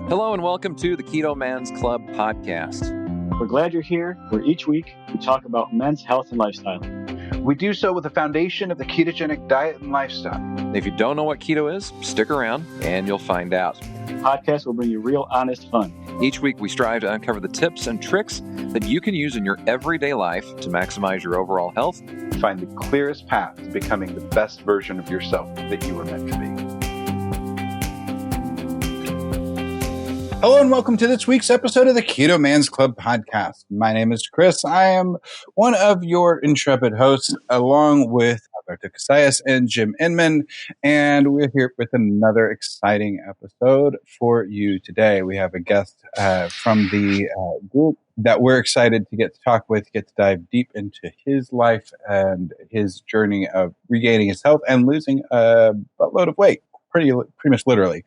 Hello and welcome to the Keto Man's Club podcast. We're glad you're here, where each week we talk about men's health and lifestyle. We do so with the foundation of the ketogenic diet and lifestyle. If you don't know what keto is, stick around and you'll find out. The podcast will bring you real, honest fun. Each week we strive to uncover the tips and tricks that you can use in your everyday life to maximize your overall health. Find the clearest path to becoming the best version of yourself that you were meant to be. Hello and welcome to this week's episode of the Keto Man's Club podcast. My name is Chris. I am one of your intrepid hosts, along with Alberto Casillas and Jim Inman, and we're here with another exciting episode for you today. We have a guest from the group that we're excited to get to talk with, get to dive deep into his life and his journey of regaining his health and losing a buttload of weight. Pretty much literally.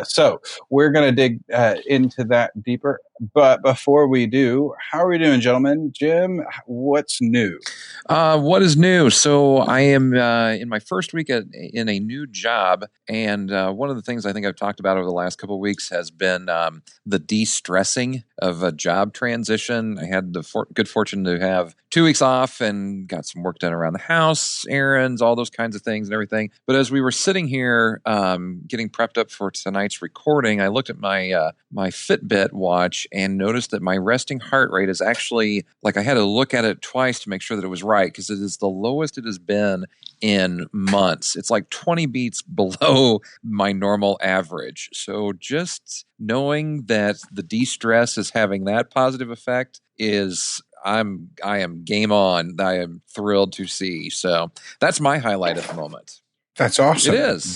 So we're going to dig into that deeper. But before we do, how are we doing, gentlemen? Jim, what's new? What is new? So I am in my first week in a new job. And one of the things I think I've talked about over the last couple of weeks has been the de-stressing of a job transition. I had the good fortune to have 2 weeks off and got some work done around the house, errands, all those kinds of things and everything. But as we were sitting here getting prepped up for tonight's recording, I looked at my Fitbit watch and noticed that my resting heart rate is actually, like, I had to look at it twice to make sure that it was right, because it is the lowest it has been in months. It's like 20 beats below my normal average. So just knowing that the de-stress is having that positive effect is, I am game on. I am thrilled to see. So that's my highlight at the moment. That's awesome. It is.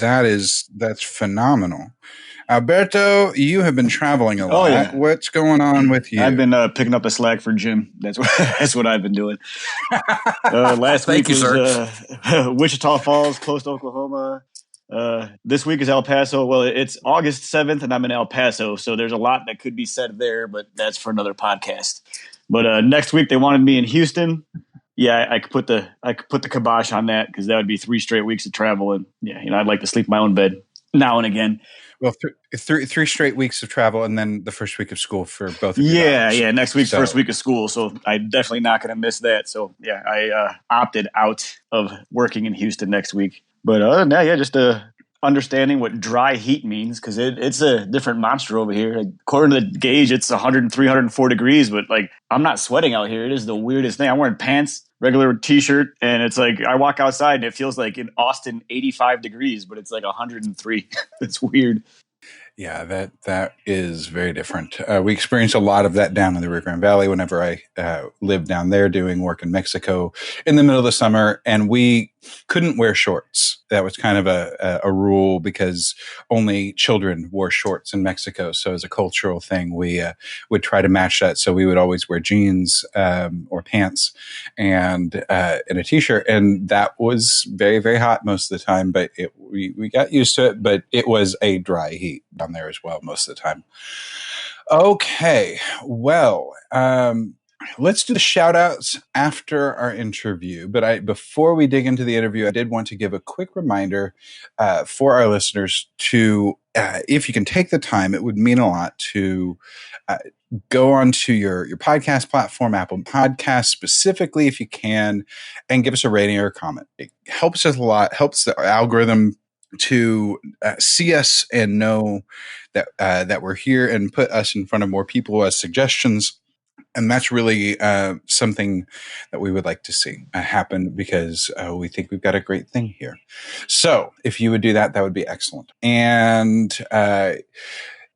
That's phenomenal. Alberto, you have been traveling a lot. Oh, yeah. What's going on with you? I've been picking up the slack for Jim. That's what I've been doing. Last week was Wichita Falls, close to Oklahoma. This week is El Paso. Well, it's August 7th, and I'm in El Paso, so there's a lot that could be said there, but that's for another podcast. But next week they wanted me in Houston. Yeah, I could put the kibosh on that, because that would be 3 straight weeks of travel, and yeah, I'd like to sleep in my own bed now and again. Well, three straight weeks of travel, and then the first week of school for both of you. Yeah. Next week's first week of school, so I'm definitely not going to miss that. So yeah, I opted out of working in Houston next week. But other than that, yeah, just understanding what dry heat means, because it's a different monster over here. Like, according to the gauge, it's 103, 104 degrees, but like, I'm not sweating out here. It is the weirdest thing. I'm wearing pants, regular t-shirt, and it's like I walk outside and it feels like in Austin 85 degrees, but it's like 103. It's weird. Yeah, that is very different. We experience a lot of that down in the Rio Grande Valley whenever I lived down there doing work in Mexico in the middle of the summer, and we couldn't wear shorts. That was kind of a rule, because only children wore shorts in Mexico. So as a cultural thing, we would try to match that. So we would always wear jeans or pants and a t-shirt, and that was very, very hot most of the time. But we got used to it. But it was a dry heat down there as well most of the time. Okay, well, let's do the shout outs after our interview. But before we dig into the interview, I did want to give a quick reminder for our listeners to, if you can take the time, it would mean a lot to go onto your podcast platform, Apple Podcasts specifically, if you can, and give us a rating or a comment. It helps us a lot, helps the algorithm to see us and know that we're here, and put us in front of more people as suggestions. And that's really something that we would like to see happen, because we think we've got a great thing here. So if you would do that, that would be excellent. And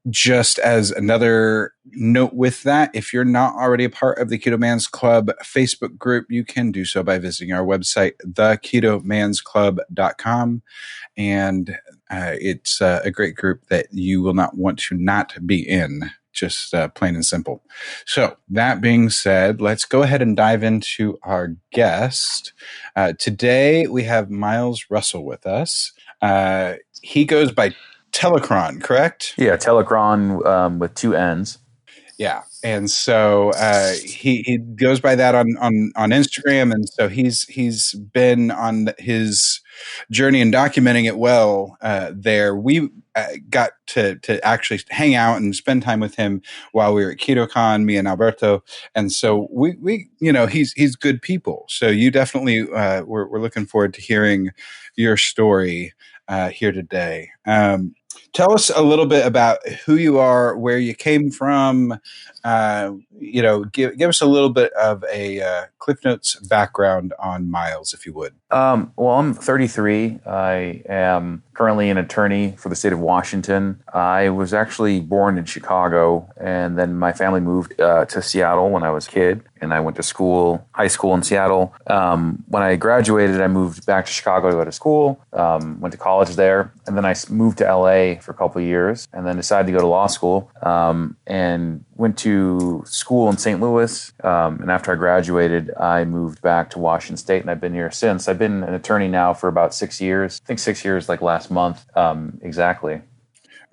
just as another note with that, if you're not already a part of the Keto Man's Club Facebook group, you can do so by visiting our website, theketomansclub.com. And it's a great group that you will not want to not be in, just plain and simple. So that being said, let's go ahead and dive into our guest. Today we have Miles Russell with us. He goes by Telecron, correct? Yeah, Telecron with 2 N's. Yeah, and so he goes by that on Instagram, and so he's been on his journey and documenting it well there. got to actually hang out and spend time with him while we were at KetoCon, me and Alberto. And so we he's good people. So you definitely we're looking forward to hearing your story here today. Tell us a little bit about who you are, where you came from. Give us a little bit of a Cliff Notes background on Miles, if you would. Well, I'm 33. I am currently an attorney for the state of Washington. I was actually born in Chicago, and then my family moved to Seattle when I was a kid, and I went to high school in Seattle. When I graduated, I moved back to Chicago to go to school, went to college there, and then I moved to LA for a couple of years, and then decided to go to law school, and went to school in St. Louis. And after I graduated, I moved back to Washington State, and I've been here since. I've been an attorney now for about 6 years. I think 6 years, like last month, exactly.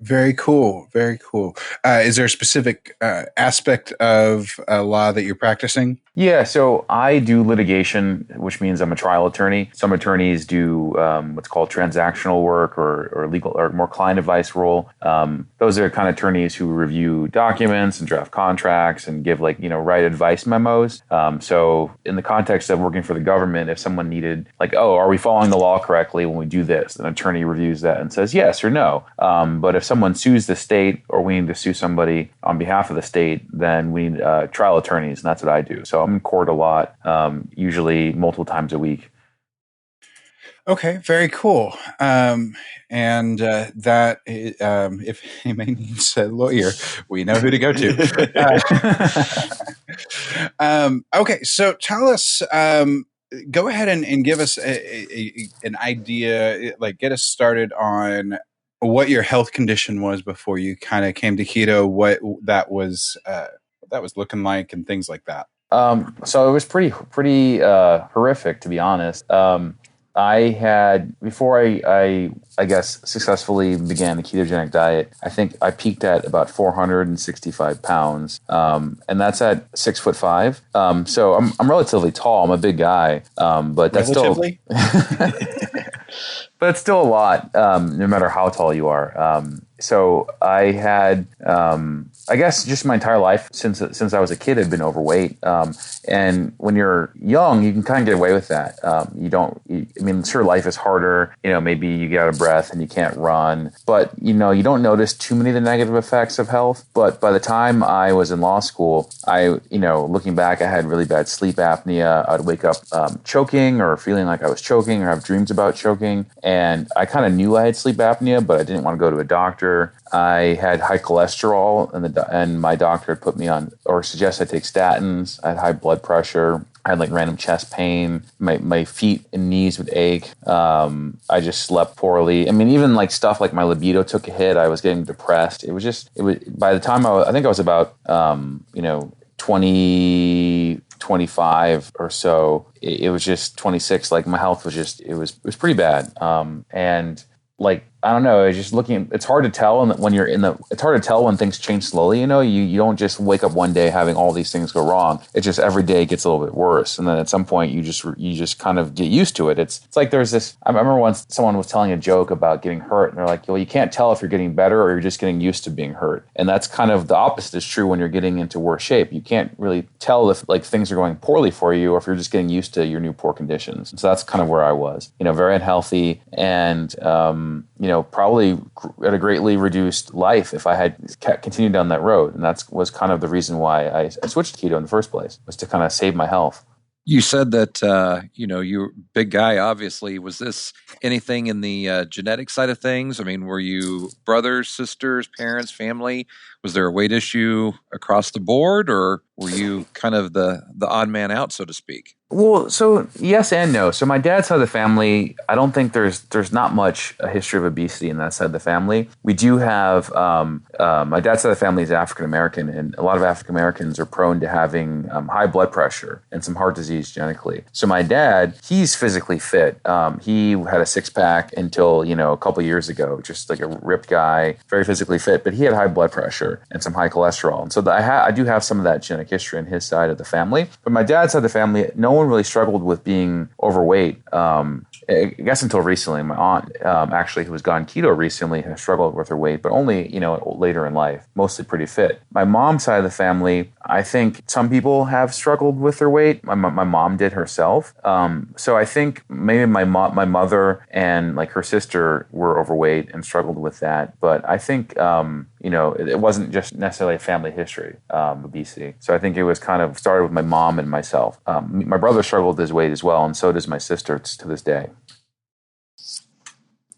Very cool. Very cool. Is there a specific aspect of law that you're practicing? Yeah, so I do litigation, which means I'm a trial attorney. Some attorneys do what's called transactional work or legal or more client advice role. Those are kind of attorneys who review documents and draft contracts and give write advice memos. So in the context of working for the government, if someone needed are we following the law correctly when we do this? An attorney reviews that and says yes or no. But if someone sues the state or we need to sue somebody on behalf of the state, then we need trial attorneys, and that's what I do. So I'm in court a lot, usually multiple times a week. Okay, very cool. And that if anybody needs a lawyer, we know who to go to. Okay, so tell us. Go ahead and give us an idea. Get us started on what your health condition was before you kind of came to keto. What that was looking like, and things like that. So it was pretty horrific, to be honest. I had, before I guess successfully began the ketogenic diet, I think I peaked at about 465 pounds. And that's at 6'5". So I'm relatively tall. I'm a big guy. But that's relatively? But it's still a lot, no matter how tall you are. So I had, I guess just my entire life since I was a kid, I've been overweight. And when you're young, you can kind of get away with that. Sure, life is harder. Maybe you get out of breath and you can't run, but you don't notice too many of the negative effects of health. But by the time I was in law school, looking back, I had really bad sleep apnea. I'd wake up choking or feeling like I was choking or have dreams about choking. And I kind of knew I had sleep apnea, but I didn't want to go to a doctor. I had high cholesterol, and my doctor had put me on or suggested I take statins. I had high blood pressure. I had random chest pain. My feet and knees would ache. I just slept poorly. Even stuff like my libido took a hit. I was getting depressed. It was by the time I think I was about 20, 25 or so. It was just 26. My health was it was pretty bad. And I don't know. It's just it's hard to tell. And it's hard to tell when things change slowly. You don't just wake up one day having all these things go wrong. It's just every day gets a little bit worse. And then at some point you just kind of get used to it. It's like there's this, I remember once someone was telling a joke about getting hurt and they're like, well, you can't tell if you're getting better or you're just getting used to being hurt. And that's kind of the opposite is true when you're getting into worse shape. You can't really tell if things are going poorly for you or if you're just getting used to your new poor conditions. And so that's kind of where I was, very unhealthy and, probably at a greatly reduced life if I had continued down that road. And that was kind of the reason why I switched to keto in the first place, was to kind of save my health. You said that, you're a big guy, obviously. Was this anything in the genetic side of things? Were you brothers, sisters, parents, family? Was there a weight issue across the board, or were you kind of the odd man out, so to speak? Well, so yes and no. So my dad's side of the family, I don't think there's not much a history of obesity in that side of the family. We do have, my dad's side of the family is African American, and a lot of African Americans are prone to having high blood pressure and some heart disease genetically. So my dad, he's physically fit. He had a six pack until, a couple years ago, just like a ripped guy, very physically fit, but he had high blood pressure and some high cholesterol. And so I do have some of that genetic family history on his side of the family. But my dad's side of the family, no one really struggled with being overweight. I guess until recently. My aunt, actually, who has gone keto recently, has struggled with her weight, but only, later in life, mostly pretty fit. My mom's side of the family, I think some people have struggled with their weight. My mom did herself. So I think maybe my mother and like her sister were overweight and struggled with that. But I think, it wasn't just necessarily a family history, obesity. So I think it was kind of started with my mom and myself. My brother struggled with his weight as well, and so does my sister to this day.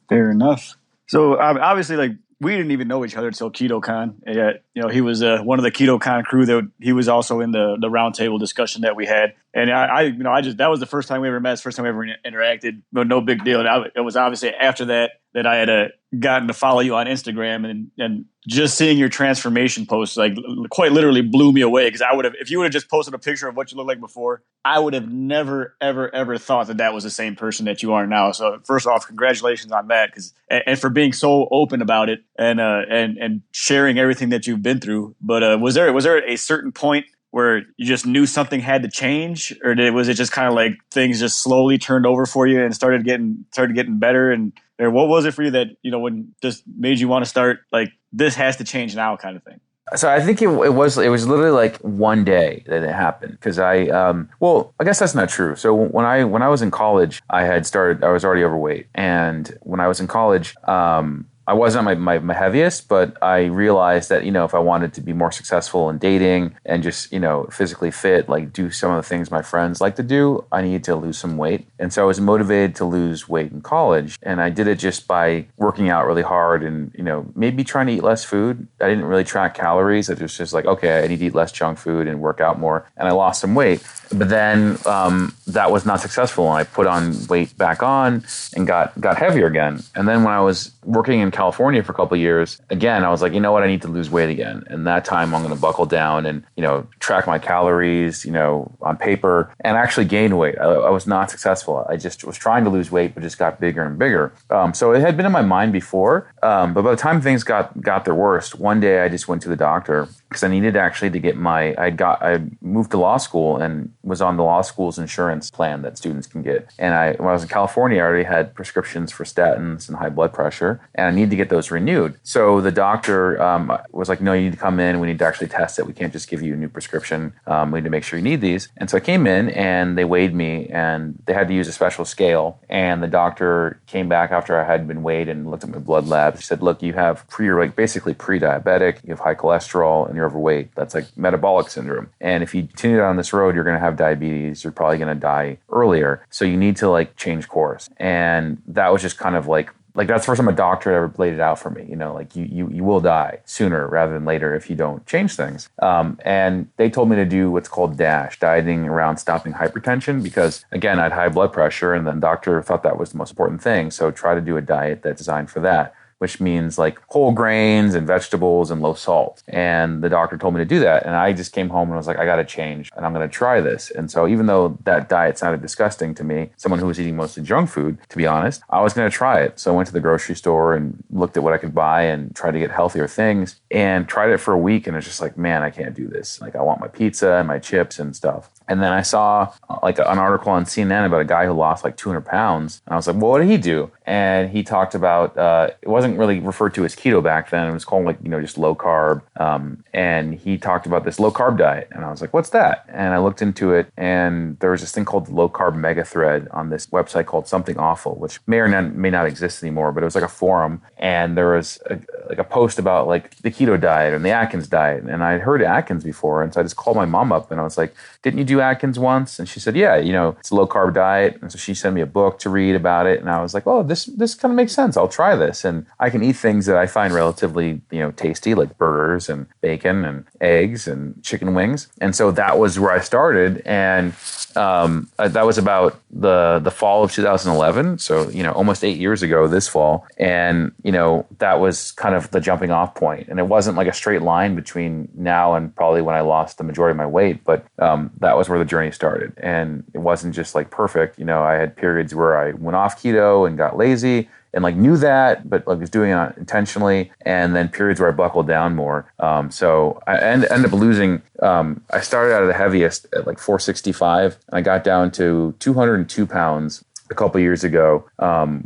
Fair enough. So obviously, like, we didn't even know each other until KetoCon. Yet, he was one of the KetoCon crew. That he was also in the roundtable discussion that we had. And that was the first time we ever met. It's the first time we ever interacted. But no big deal. And it was obviously after that I had gotten to follow you on Instagram, and just seeing your transformation posts, like, quite literally blew me away. Because if you would have just posted a picture of what you looked like before, I would have never, ever, ever thought that was the same person that you are now. So first off, congratulations on that, and for being so open about it and sharing everything that you've been through. But was there a certain point where you just knew something had to change, or was it just kind of like things just slowly turned over for you and started getting better? Or what was it for you that, when just made you want to start, like, this has to change now kind of thing? So I think it was literally like one day that it happened, because I guess that's not true. So when I was in college, I was already overweight, and when I was in college, I wasn't my heaviest, but I realized that, if I wanted to be more successful in dating and just, physically fit, like do some of the things my friends like to do, I needed to lose some weight. And so I was motivated to lose weight in college. And I did it just by working out really hard and, maybe trying to eat less food. I didn't really track calories. It was just like, okay, I need to eat less junk food and work out more. And I lost some weight. But then that was not successful. And I put on weight back on and got heavier again. And then when I was working in California for a couple of years, again, I was like, you know what, I need to lose weight again. And that time I'm going to buckle down and, track my calories, on paper, and actually gain weight. I was not successful. I just was trying to lose weight, but just got bigger and bigger. So it had been in my mind before. But by the time things got their worst, one day I just went to the doctor because I needed actually to get I moved to law school and was on the law school's insurance plan that students can get. And when I was in California, I already had prescriptions for statins and high blood pressure, and I needed to get those renewed. So the doctor was like, no, you need to come in. We need to actually test it. We can't just give you a new prescription. We need to make sure you need these. And so I came in and they weighed me, and they had to use a special scale. And the doctor came back after I had been weighed and looked at my blood labs. She said, look, you're basically pre-diabetic, you have high cholesterol, and you're overweight. That's like metabolic syndrome. And if you continue down this road, you're going to have diabetes. You're probably going to die earlier. So you need to change course. And that was just kind of like that's the first time a doctor ever laid it out for me. You will die sooner rather than later if you don't change things. And they told me to do what's called DASH, dieting around stopping hypertension, because again, I had high blood pressure, and the doctor thought that was the most important thing. So try to do a diet that's designed for that, which means like whole grains and vegetables and low salt. And the doctor told me to do that. And I just came home and was like, I got to change and I'm going to try this. And so even though that diet sounded disgusting to me, someone who was eating mostly junk food, to be honest, I was going to try it. So I went to the grocery store and looked at what I could buy and tried to get healthier things and tried it for a week. And it's just like, man, I can't do this. Like, I want my pizza and my chips and stuff. And then I saw like an article on CNN about a guy who lost like 200 pounds. And I was like, well, what did he do? And he talked about, it wasn't really referred to as keto back then. It was called just low carb. And he talked about this low carb diet. And I was like, what's that? And I looked into it, and there was this thing called the low carb mega thread on this website called Something Awful, which may or may not exist anymore, but it was like a forum. And there was a post about like the keto diet and the Atkins diet. And I'd heard Atkins before. And so I just called my mom up and I was like, didn't you do Atkins once? And she said, yeah, it's a low carb diet. And so she sent me a book to read about it. And I was like, oh, this kind of makes sense. I'll try this. And I can eat things that I find relatively, tasty, like burgers and bacon and eggs and chicken wings. And so that was where I started. And that was about the fall of 2011. So, almost 8 years ago this fall. And, that was kind of the jumping off point. And it wasn't like a straight line between now and probably when I lost the majority of my weight, but that was where the journey started. And it wasn't just like perfect. I had periods where I went off keto and got lazy. and like knew that, but like was doing it intentionally. And then periods where I buckled down more. So I ended up losing. I started out at the heaviest at like 465, and I got down to 202 pounds a couple years ago,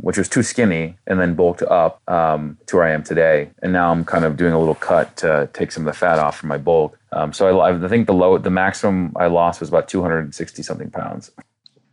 which was too skinny, and then bulked up to where I am today. And now I'm kind of doing a little cut to take some of the fat off from my bulk. So I think the maximum I lost was about 260 something pounds.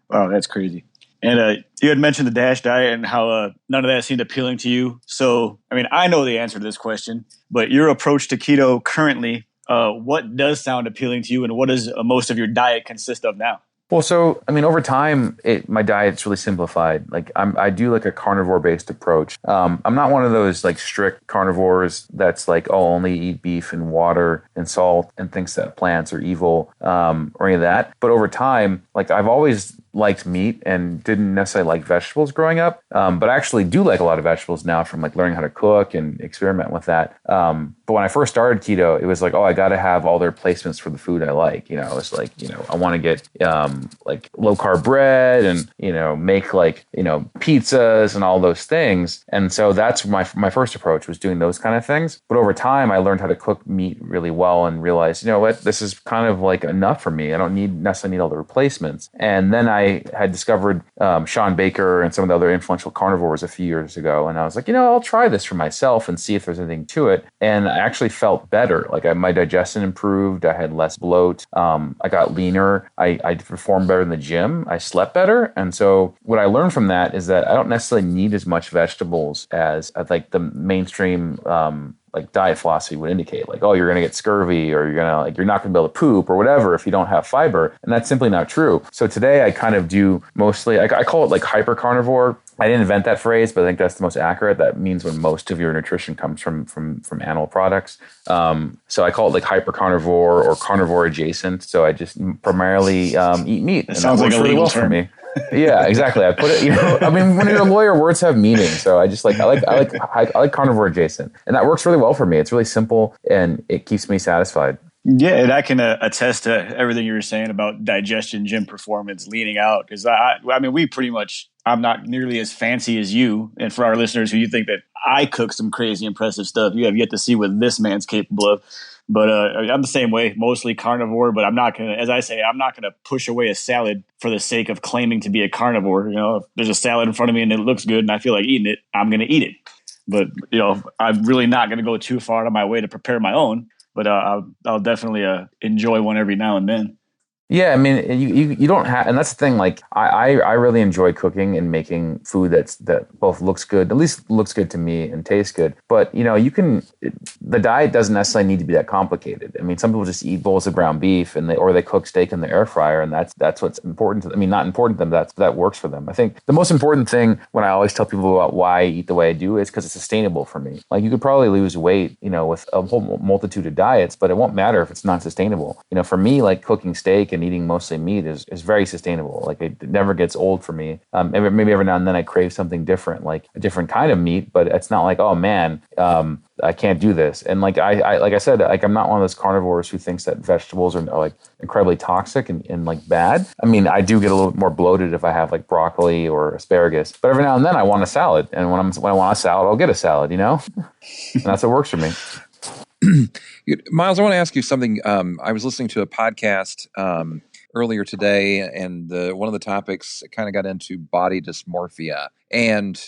Wow, that's crazy. And you had mentioned the DASH diet and how none of that seemed appealing to you. So, I mean, I know the answer to this question, but your approach to keto currently, what does sound appealing to you, and what does most of your diet consist of now? Well, so, I mean, over time, my diet's really simplified. Like I do like a carnivore based approach. I'm not one of those like strict carnivores that's like, oh, only eat beef and water and salt and thinks that plants are evil, or any of that. But over time, like I've always liked meat and didn't necessarily like vegetables growing up. But I actually do like a lot of vegetables now from like learning how to cook and experiment with that. But when I first started keto, it was like, oh, I got to have all the replacements for the food I like. It's like, I want to get like low carb bread and, make like, pizzas and all those things. And so that's my first approach, was doing those kind of things. But over time, I learned how to cook meat really well and realized, you know what, this is kind of like enough for me. I don't necessarily need all the replacements. And then I had discovered Sean Baker and some of the other influential carnivores a few years ago. And I was like, I'll try this for myself and see if there's anything to it. And I actually felt better. Like my digestion improved. I had less bloat. I got leaner. I performed better in the gym. I slept better. And so what I learned from that is that I don't necessarily need as much vegetables as like the mainstream like diet philosophy would indicate, like, oh, you're going to get scurvy, or you're not going to be able to poop or whatever if you don't have fiber. And that's simply not true. So today I kind of do mostly, I call it like hyper carnivore. I didn't invent that phrase, but I think that's the most accurate. That means when most of your nutrition comes from animal products. So I call it like hyper carnivore or carnivore adjacent. So I just primarily eat meat. It sounds like a legal term for me. Yeah, exactly. I put it, I mean, when you're a lawyer, words have meaning. So I just I like carnivore adjacent, and that works really well for me. It's really simple and it keeps me satisfied. Yeah, and I can attest to everything you were saying about digestion, gym performance, leaning out. Because I mean, I'm not nearly as fancy as you. And for our listeners who you think that I cook some crazy impressive stuff, you have yet to see what this man's capable of. But I'm the same way, mostly carnivore. But I'm not going to, as I say, I'm not going to push away a salad for the sake of claiming to be a carnivore. If there's a salad in front of me and it looks good and I feel like eating it, I'm going to eat it. But, I'm really not going to go too far out of my way to prepare my own. But I'll definitely enjoy one every now and then. Yeah, I mean, you don't have, and that's the thing. Like, I really enjoy cooking and making food that both looks good, at least looks good to me, and tastes good. But the diet doesn't necessarily need to be that complicated. I mean, some people just eat bowls of ground beef or they cook steak in the air fryer, and that's what's important to them. I mean, not important to them. That works for them. I think the most important thing when I always tell people about why I eat the way I do is because it's sustainable for me. Like, you could probably lose weight, with a whole multitude of diets, but it won't matter if it's not sustainable. For me, like cooking steak and eating mostly meat is very sustainable. Like, it never gets old for me. Maybe every now and then I crave something different, like a different kind of meat, but it's not like, oh man, I can't do this. And like I said, like, I'm not one of those carnivores who thinks that vegetables are like incredibly toxic and like bad. I mean, I do get a little bit more bloated if I have like broccoli or asparagus, but every now and then I want a salad. And when I want a salad, I'll get a salad, and that's what works for me. Miles, I want to ask you something. I was listening to a podcast earlier today, and one of the topics kind of got into body dysmorphia. And,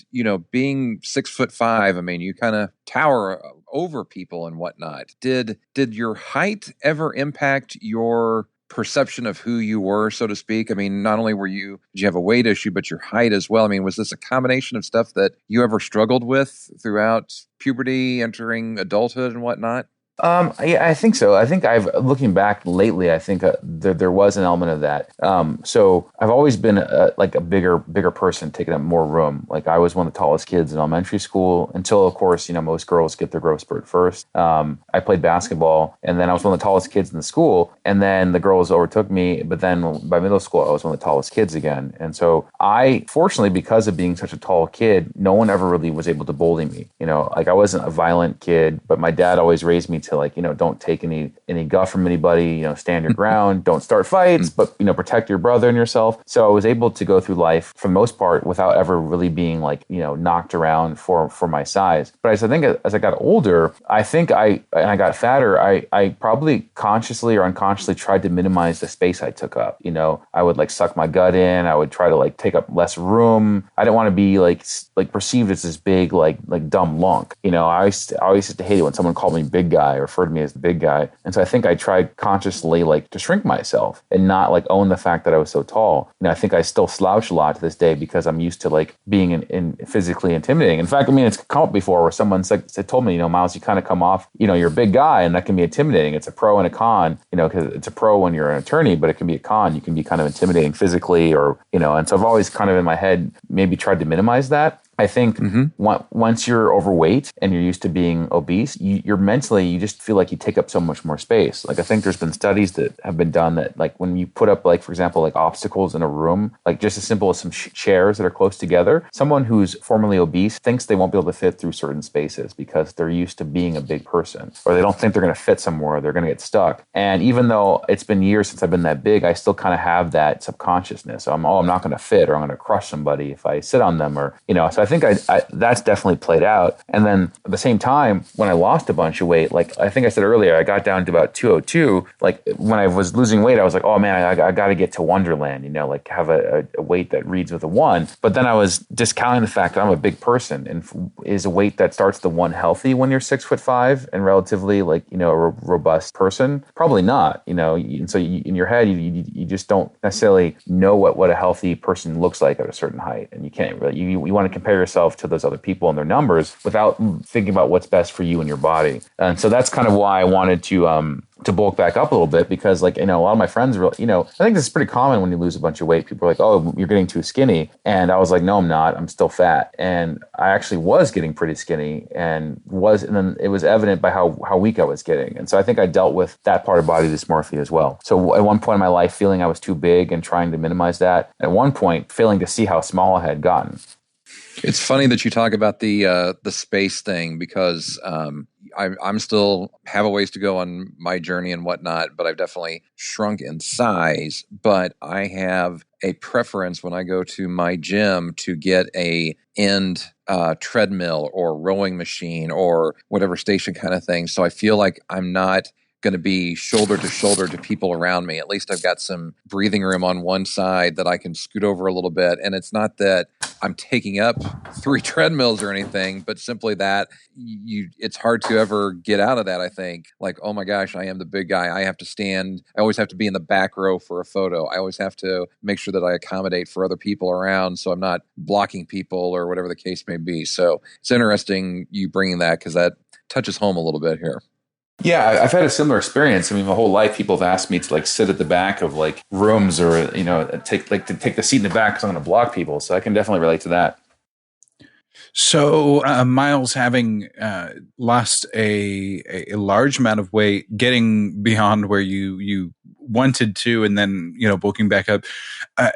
being 6'5", I mean, you kind of tower over people and whatnot. Did your height ever impact your perception of who you were, so to speak? I mean, not only did you have a weight issue, but your height as well. I mean, was this a combination of stuff that you ever struggled with throughout puberty, entering adulthood and whatnot? Yeah, I think so. I think looking back lately, I think there was an element of that. So I've always been like a bigger person, taking up more room. Like, I was one of the tallest kids in elementary school until, of course, most girls get their growth spurt first. I played basketball, and then I was one of the tallest kids in the school, and then the girls overtook me. But then by middle school, I was one of the tallest kids again. And so fortunately, because of being such a tall kid, no one ever really was able to bully me. Like, I wasn't a violent kid, but my dad always raised me to to like, don't take any guff from anybody, stand your ground, don't start fights, but, protect your brother and yourself. So I was able to go through life for the most part without ever really being like, knocked around for my size. But I think as I got older, I think I got fatter, I probably consciously or unconsciously tried to minimize the space I took up. I would like suck my gut in. I would try to like take up less room. I didn't want to be like perceived as this big, like dumb lunk. I always used to hate it when someone called me big guy or referred to me as the big guy. And so I think I tried consciously like to shrink myself and not like own the fact that I was so tall. I think I still slouch a lot to this day because I'm used to like being in physically intimidating. In fact, it's come up before where someone told me, Miles, you kind of come off, you're a big guy, and that can be intimidating. It's a pro and a con, because it's a pro when you're an attorney, but it can be a con. You can be kind of intimidating physically or, and so I've always kind of in my head maybe tried to minimize that. I think once you're overweight and you're used to being obese, you're mentally, you just feel like you take up so much more space. Like I think there's been studies that have been done that like when you put up like, for example, like obstacles in a room, like just as simple as some chairs that are close together, someone who's formerly obese thinks they won't be able to fit through certain spaces because they're used to being a big person, or they don't think they're going to fit somewhere, they're going to get stuck. And even though it's been years since I've been that big, I still kind of have that subconsciousness. I'm not going to fit, or I'm going to crush somebody if I sit on them, or, so I think I that's definitely played out. And then at the same time, when I lost a bunch of weight, like I think I said earlier, I got down to about 202. Like when I was losing weight, I was like, oh man, I got to get to Wonderland, like have a weight that reads with a 1. But then I was discounting the fact that I'm a big person, and is a weight that starts the 1 healthy when you're 6'5" and relatively like, a robust person? Probably not, and so in your head, you just don't necessarily know what a healthy person looks like at a certain height. And you can't really, you want to compare yourself to those other people and their numbers without thinking about what's best for you and your body. And so that's kind of why I wanted to bulk back up a little bit, because like, a lot of my friends were, I think this is pretty common when you lose a bunch of weight. People are like, oh, you're getting too skinny. And I was like, no, I'm not. I'm still fat. And I actually was getting pretty skinny and then it was evident by how weak I was getting. And so I think I dealt with that part of body dysmorphia as well. So at one point in my life, feeling I was too big and trying to minimize that. At one point, failing to see how small I had gotten. It's funny that you talk about the space thing, because I'm still have a ways to go on my journey and whatnot, but I've definitely shrunk in size. But I have a preference when I go to my gym to get a end treadmill or rowing machine or whatever station kind of thing. So I feel like I'm not going to be shoulder to shoulder to people around me. At least I've got some breathing room on one side that I can scoot over a little bit. And it's not that I'm taking up 3 treadmills or anything, but simply that it's hard to ever get out of that. I think like, oh my gosh, I am the big guy. I have to stand. I always have to be in the back row for a photo. I always have to make sure that I accommodate for other people around, so I'm not blocking people or whatever the case may be. So it's interesting you bringing that, because that touches home a little bit here. Yeah, I've had a similar experience. My whole life, people have asked me to like sit at the back of like rooms, or take the seat in the back because I'm going to block people. So I can definitely relate to that. So, Miles, having lost a large amount of weight, getting beyond where you wanted to, and then bulking back up,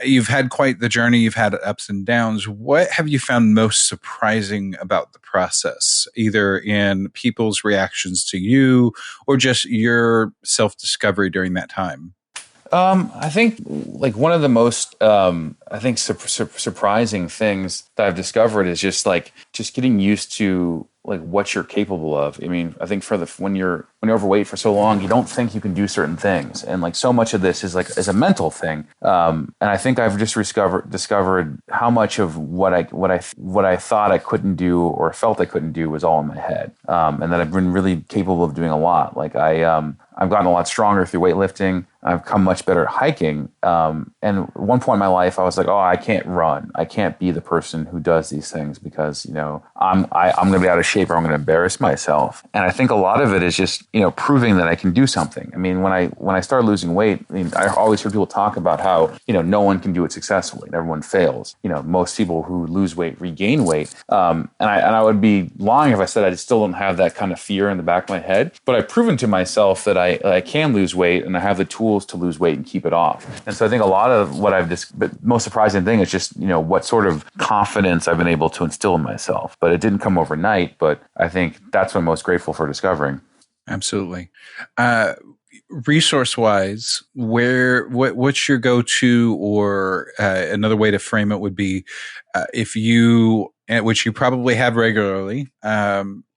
you've had quite the journey. You've had ups and downs. What have you found most surprising about the process, either in people's reactions to you or just your self-discovery during that time? I think like one of the most surprising things that I've discovered is just getting used to like what you're capable of. I think when you're overweight for so long, you don't think you can do certain things, and like so much of this is a mental thing. And I think I've just discovered how much of what I thought I couldn't do or felt I couldn't do was all in my head, and that I've been really capable of doing a lot. Like I've gotten a lot stronger through weightlifting. I've become much better at hiking. And at one point in my life, I was like, oh, I can't run. I can't be the person who does these things because, I'm going to be out of shape or I'm going to embarrass myself. And I think a lot of it is just, proving that I can do something. When I started losing weight, I always heard people talk about how, no one can do it successfully and everyone fails. Most people who lose weight regain weight. And I would be lying if I said I still don't have that kind of fear in the back of my head. But I've proven to myself that I can lose weight and I have the tools to lose weight and keep it off. And so I think a lot of what but most surprising thing is just, what sort of confidence I've been able to instill in myself. But it didn't come overnight, but I think that's what I'm most grateful for discovering. Absolutely. Resource wise, what's your go to, or another way to frame it would be if you, which you probably have regularly,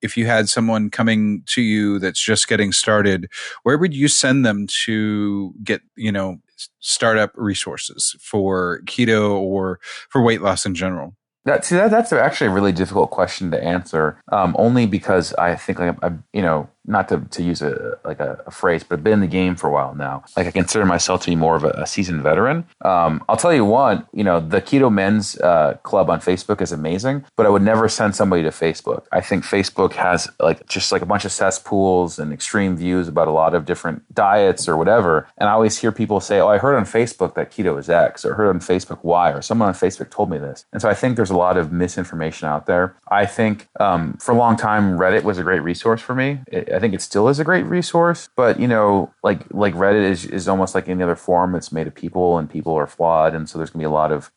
if you had someone coming to you that's just getting started, where would you send them to get, startup resources for keto or for weight loss in general? That's actually a really difficult question to answer. Only because I think not to use a phrase, but I've been in the game for a while now. Like, I consider myself to be more of a seasoned veteran. I'll tell you what, the Keto Men's Club on Facebook is amazing, but I would never send somebody to Facebook. I think Facebook has just a bunch of cesspools and extreme views about a lot of different diets or whatever. And I always hear people say, "Oh, I heard on Facebook that keto is X," or "I heard on Facebook Y," or "Someone on Facebook told me this." And so I think there's a lot of misinformation out there. I think for a long time, Reddit was a great resource for me. I think it still is a great resource, but like Reddit is almost like any other forum. It's made of people, and people are flawed, and so there's gonna be a lot of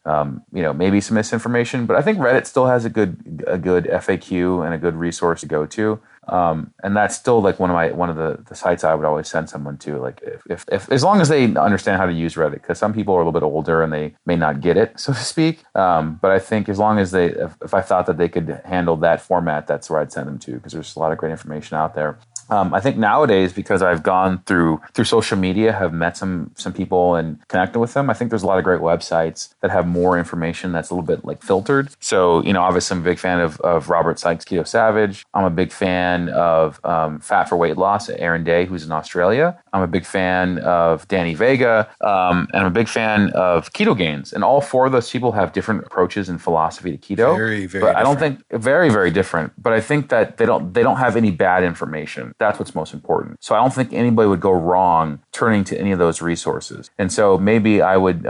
maybe some misinformation. But I think Reddit still has a good FAQ and a good resource to go to. And that's still one of the sites I would always send someone to, if as long as they understand how to use Reddit, because some people are a little bit older and they may not get it, so to speak. But I think as long as if I thought that they could handle that format, that's where I'd send them to, because there's a lot of great information out there. I think nowadays, because I've gone through social media, have met some people and connected with them, I think there's a lot of great websites that have more information that's a little bit filtered. So, obviously I'm a big fan of Robert Sykes' Keto Savage. I'm a big fan of Fat for Weight Loss, Aaron Day, who's in Australia. I'm a big fan of Danny Vega, and I'm a big fan of Keto Gains. And all four of those people have different approaches and philosophy to keto. Very, very but different. I don't think very, very different. But I think that they don't have any bad information. That's what's most important. So I don't think anybody would go wrong turning to any of those resources. And so maybe I would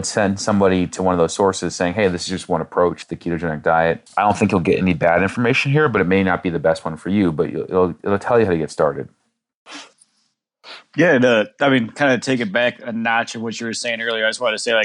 send somebody to one of those sources saying, "Hey, this is just one approach, the ketogenic diet. I don't think you'll get any bad information here, but it may not be the best one for you, but it'll tell you how to get started." Yeah, kind of take it back a notch of what you were saying earlier. I just wanted to say,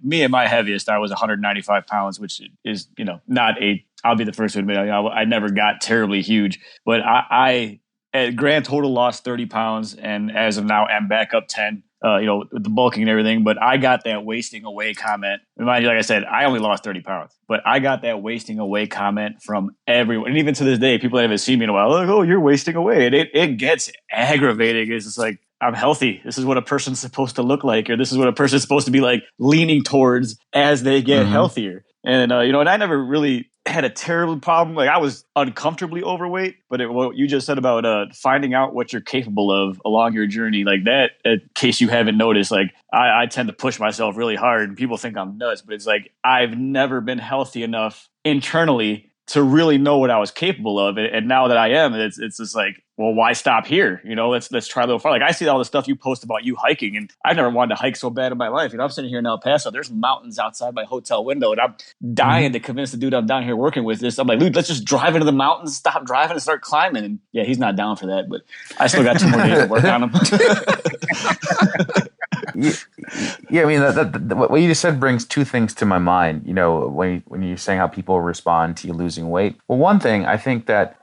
me at my heaviest, I was 195 pounds, which is, I'll be the first to admit, I never got terribly huge, but I at grand total lost 30 pounds, and as of now, I'm back up 10. With the bulking and everything, but I got that wasting away comment. Remind you, like I said, I only lost 30 pounds, but I got that wasting away comment from everyone. And even to this day, people that haven't seen me in a while, like, "Oh, you're wasting away." And it gets aggravating. It's just like, I'm healthy. This is what a person's supposed to look like, or this is what a person's supposed to be leaning towards as they get healthier. And, and I never really had a terrible problem. I was uncomfortably overweight, but what you just said about finding out what you're capable of along your journey, that, in case you haven't noticed, I tend to push myself really hard, and people think I'm nuts, but it's I've never been healthy enough internally to really know what I was capable of. And now that I am, it's just well, why stop here? Let's try a little far. I see all the stuff you post about you hiking, and I've never wanted to hike so bad in my life. I'm sitting here in El Paso. There's mountains outside my hotel window, and I'm dying to convince the dude I'm down here working with this. I'm like, "Dude, let's just drive into the mountains, stop driving, and start climbing." And yeah, he's not down for that, but I still got 2 more days to work on him. Yeah, I mean, what you just said brings two things to my mind. When you're saying how people respond to you losing weight. Well, one thing, I think that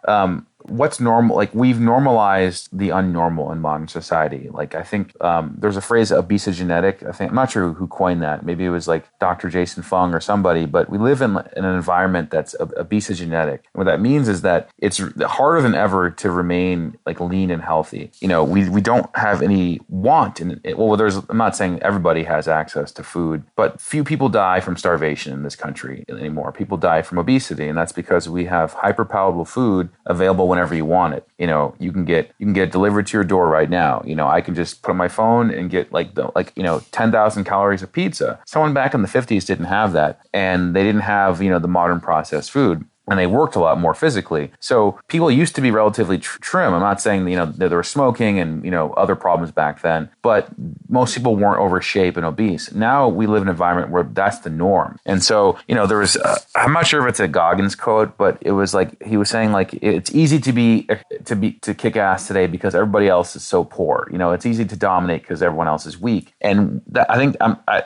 what's normal, we've normalized the unnormal in modern society. I think there's a phrase, obesogenetic. I'm not sure who coined that. Maybe it was Dr. Jason Fung or somebody, but we live in an environment that's obesogenetic. And what that means is that it's harder than ever to remain lean and healthy. We don't have any want in it. Well, I'm not saying everybody has access to food, but few people die from starvation in this country anymore. People die from obesity, and that's because we have hyper palatable food available whenever you want it. You can get it delivered to your door right now. I can just put on my phone and get 10,000 calories of pizza. Someone back in the 50s didn't have that, and they didn't have the modern processed food. And they worked a lot more physically. So people used to be relatively trim. I'm not saying, that there was smoking and, other problems back then, but most people weren't over shape and obese. Now we live in an environment where that's the norm. And so, there was, I'm not sure if it's a Goggins quote, but it was he was saying it's easy to kick ass today because everybody else is so poor. It's easy to dominate because everyone else is weak. And I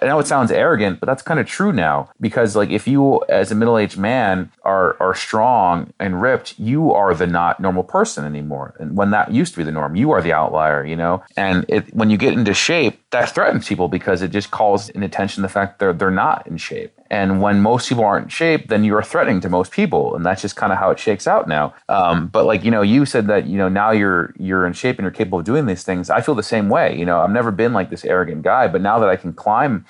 know it sounds arrogant, but that's kind of true now, because if you as a middle-aged man are strong and ripped, you are the not normal person anymore. And when that used to be the norm, you are the outlier, And when you get into shape, that threatens people because it just calls in attention the fact that they're not in shape. And when most people aren't in shape, then you are threatening to most people, and that's just kind of how it shakes out now. But like you said that now you're in shape and you're capable of doing these things. I feel the same way. I've never been like this arrogant guy, but now that I can climb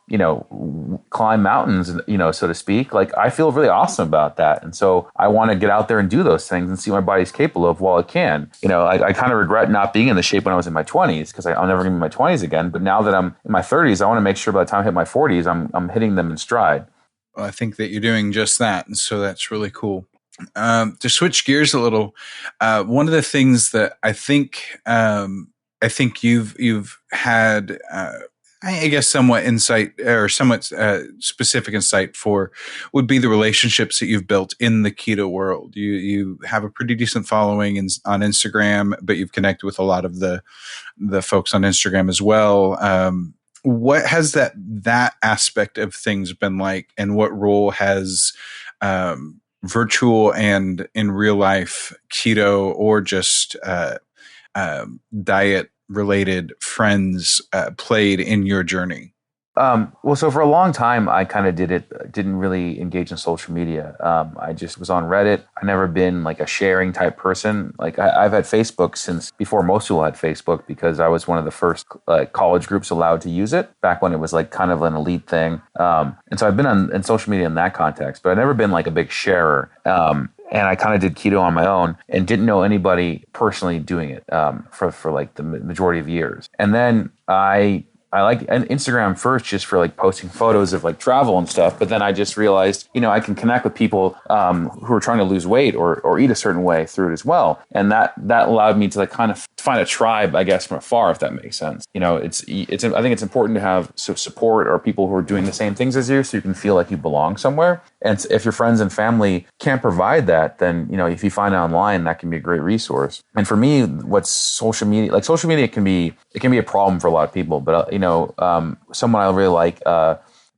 mountains, so to speak, like I feel really awesome about that. And so I want to get out there and do those things and see what my body's capable of while it can. I kind of regret not being in the shape when I was in my 20s because I'm never going to be in my 20s again. But now that I'm in my 30s, I want to make sure by the time I hit my 40s, I'm hitting them in stride. Well, I think that you're doing just that. And so that's really cool. To switch gears a little, one of the things that I think you've had, I guess, somewhat insight or somewhat specific insight for would be the relationships that you've built in the keto world. You have a pretty decent following on Instagram, but you've connected with a lot of the folks on Instagram as well. What has that aspect of things been like, and what role has virtual and in real life keto or just diet related friends played in your journey? Well, so for a long time, I kind of didn't really engage in social media. I just was on Reddit. I've never been like a sharing type person. Like I've had Facebook since before most people had Facebook because I was one of the first college groups allowed to use it back when it was like kind of an elite thing. And so I've been in social media in that context, but I've never been like a big sharer. And I kind of did keto on my own and didn't know anybody personally doing it for like the majority of years. And then I like Instagram first just for like posting photos of like travel and stuff. But then I just realized, I can connect with people who are trying to lose weight or eat a certain way through it as well. And that allowed me to like kind of find a tribe, I guess, from afar, if that makes sense. I think it's important to have support or people who are doing the same things as you so you can feel like you belong somewhere. And if your friends and family can't provide that, then, if you find it online, that can be a great resource. And for me, what's social media can be a problem for a lot of people, but, someone I really like,